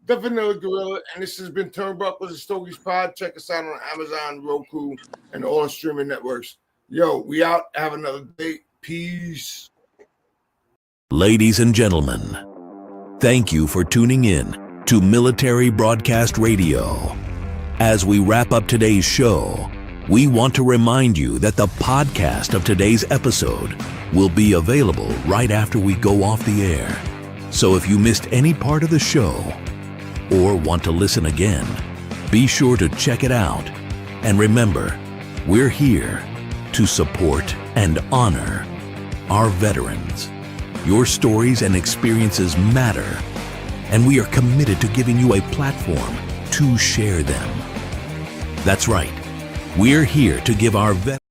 the Vanilla Gorilla, and this has been Turnbuckles and Stogies Pod. Check us out on Amazon, Roku, and all the streaming networks. Yo, we out. Have another day. Peace. Ladies and gentlemen, thank you for tuning in to Military Broadcast Radio. As we wrap up today's show, we want to remind you that the podcast of today's episode will be available right after we go off the air. So if you missed any part of the show, or want to listen again, be sure to check it out. And remember, we're here to support and honor our veterans. Your stories and experiences matter, and we are committed to giving you a platform to share them. That's right. We're here to give our veterans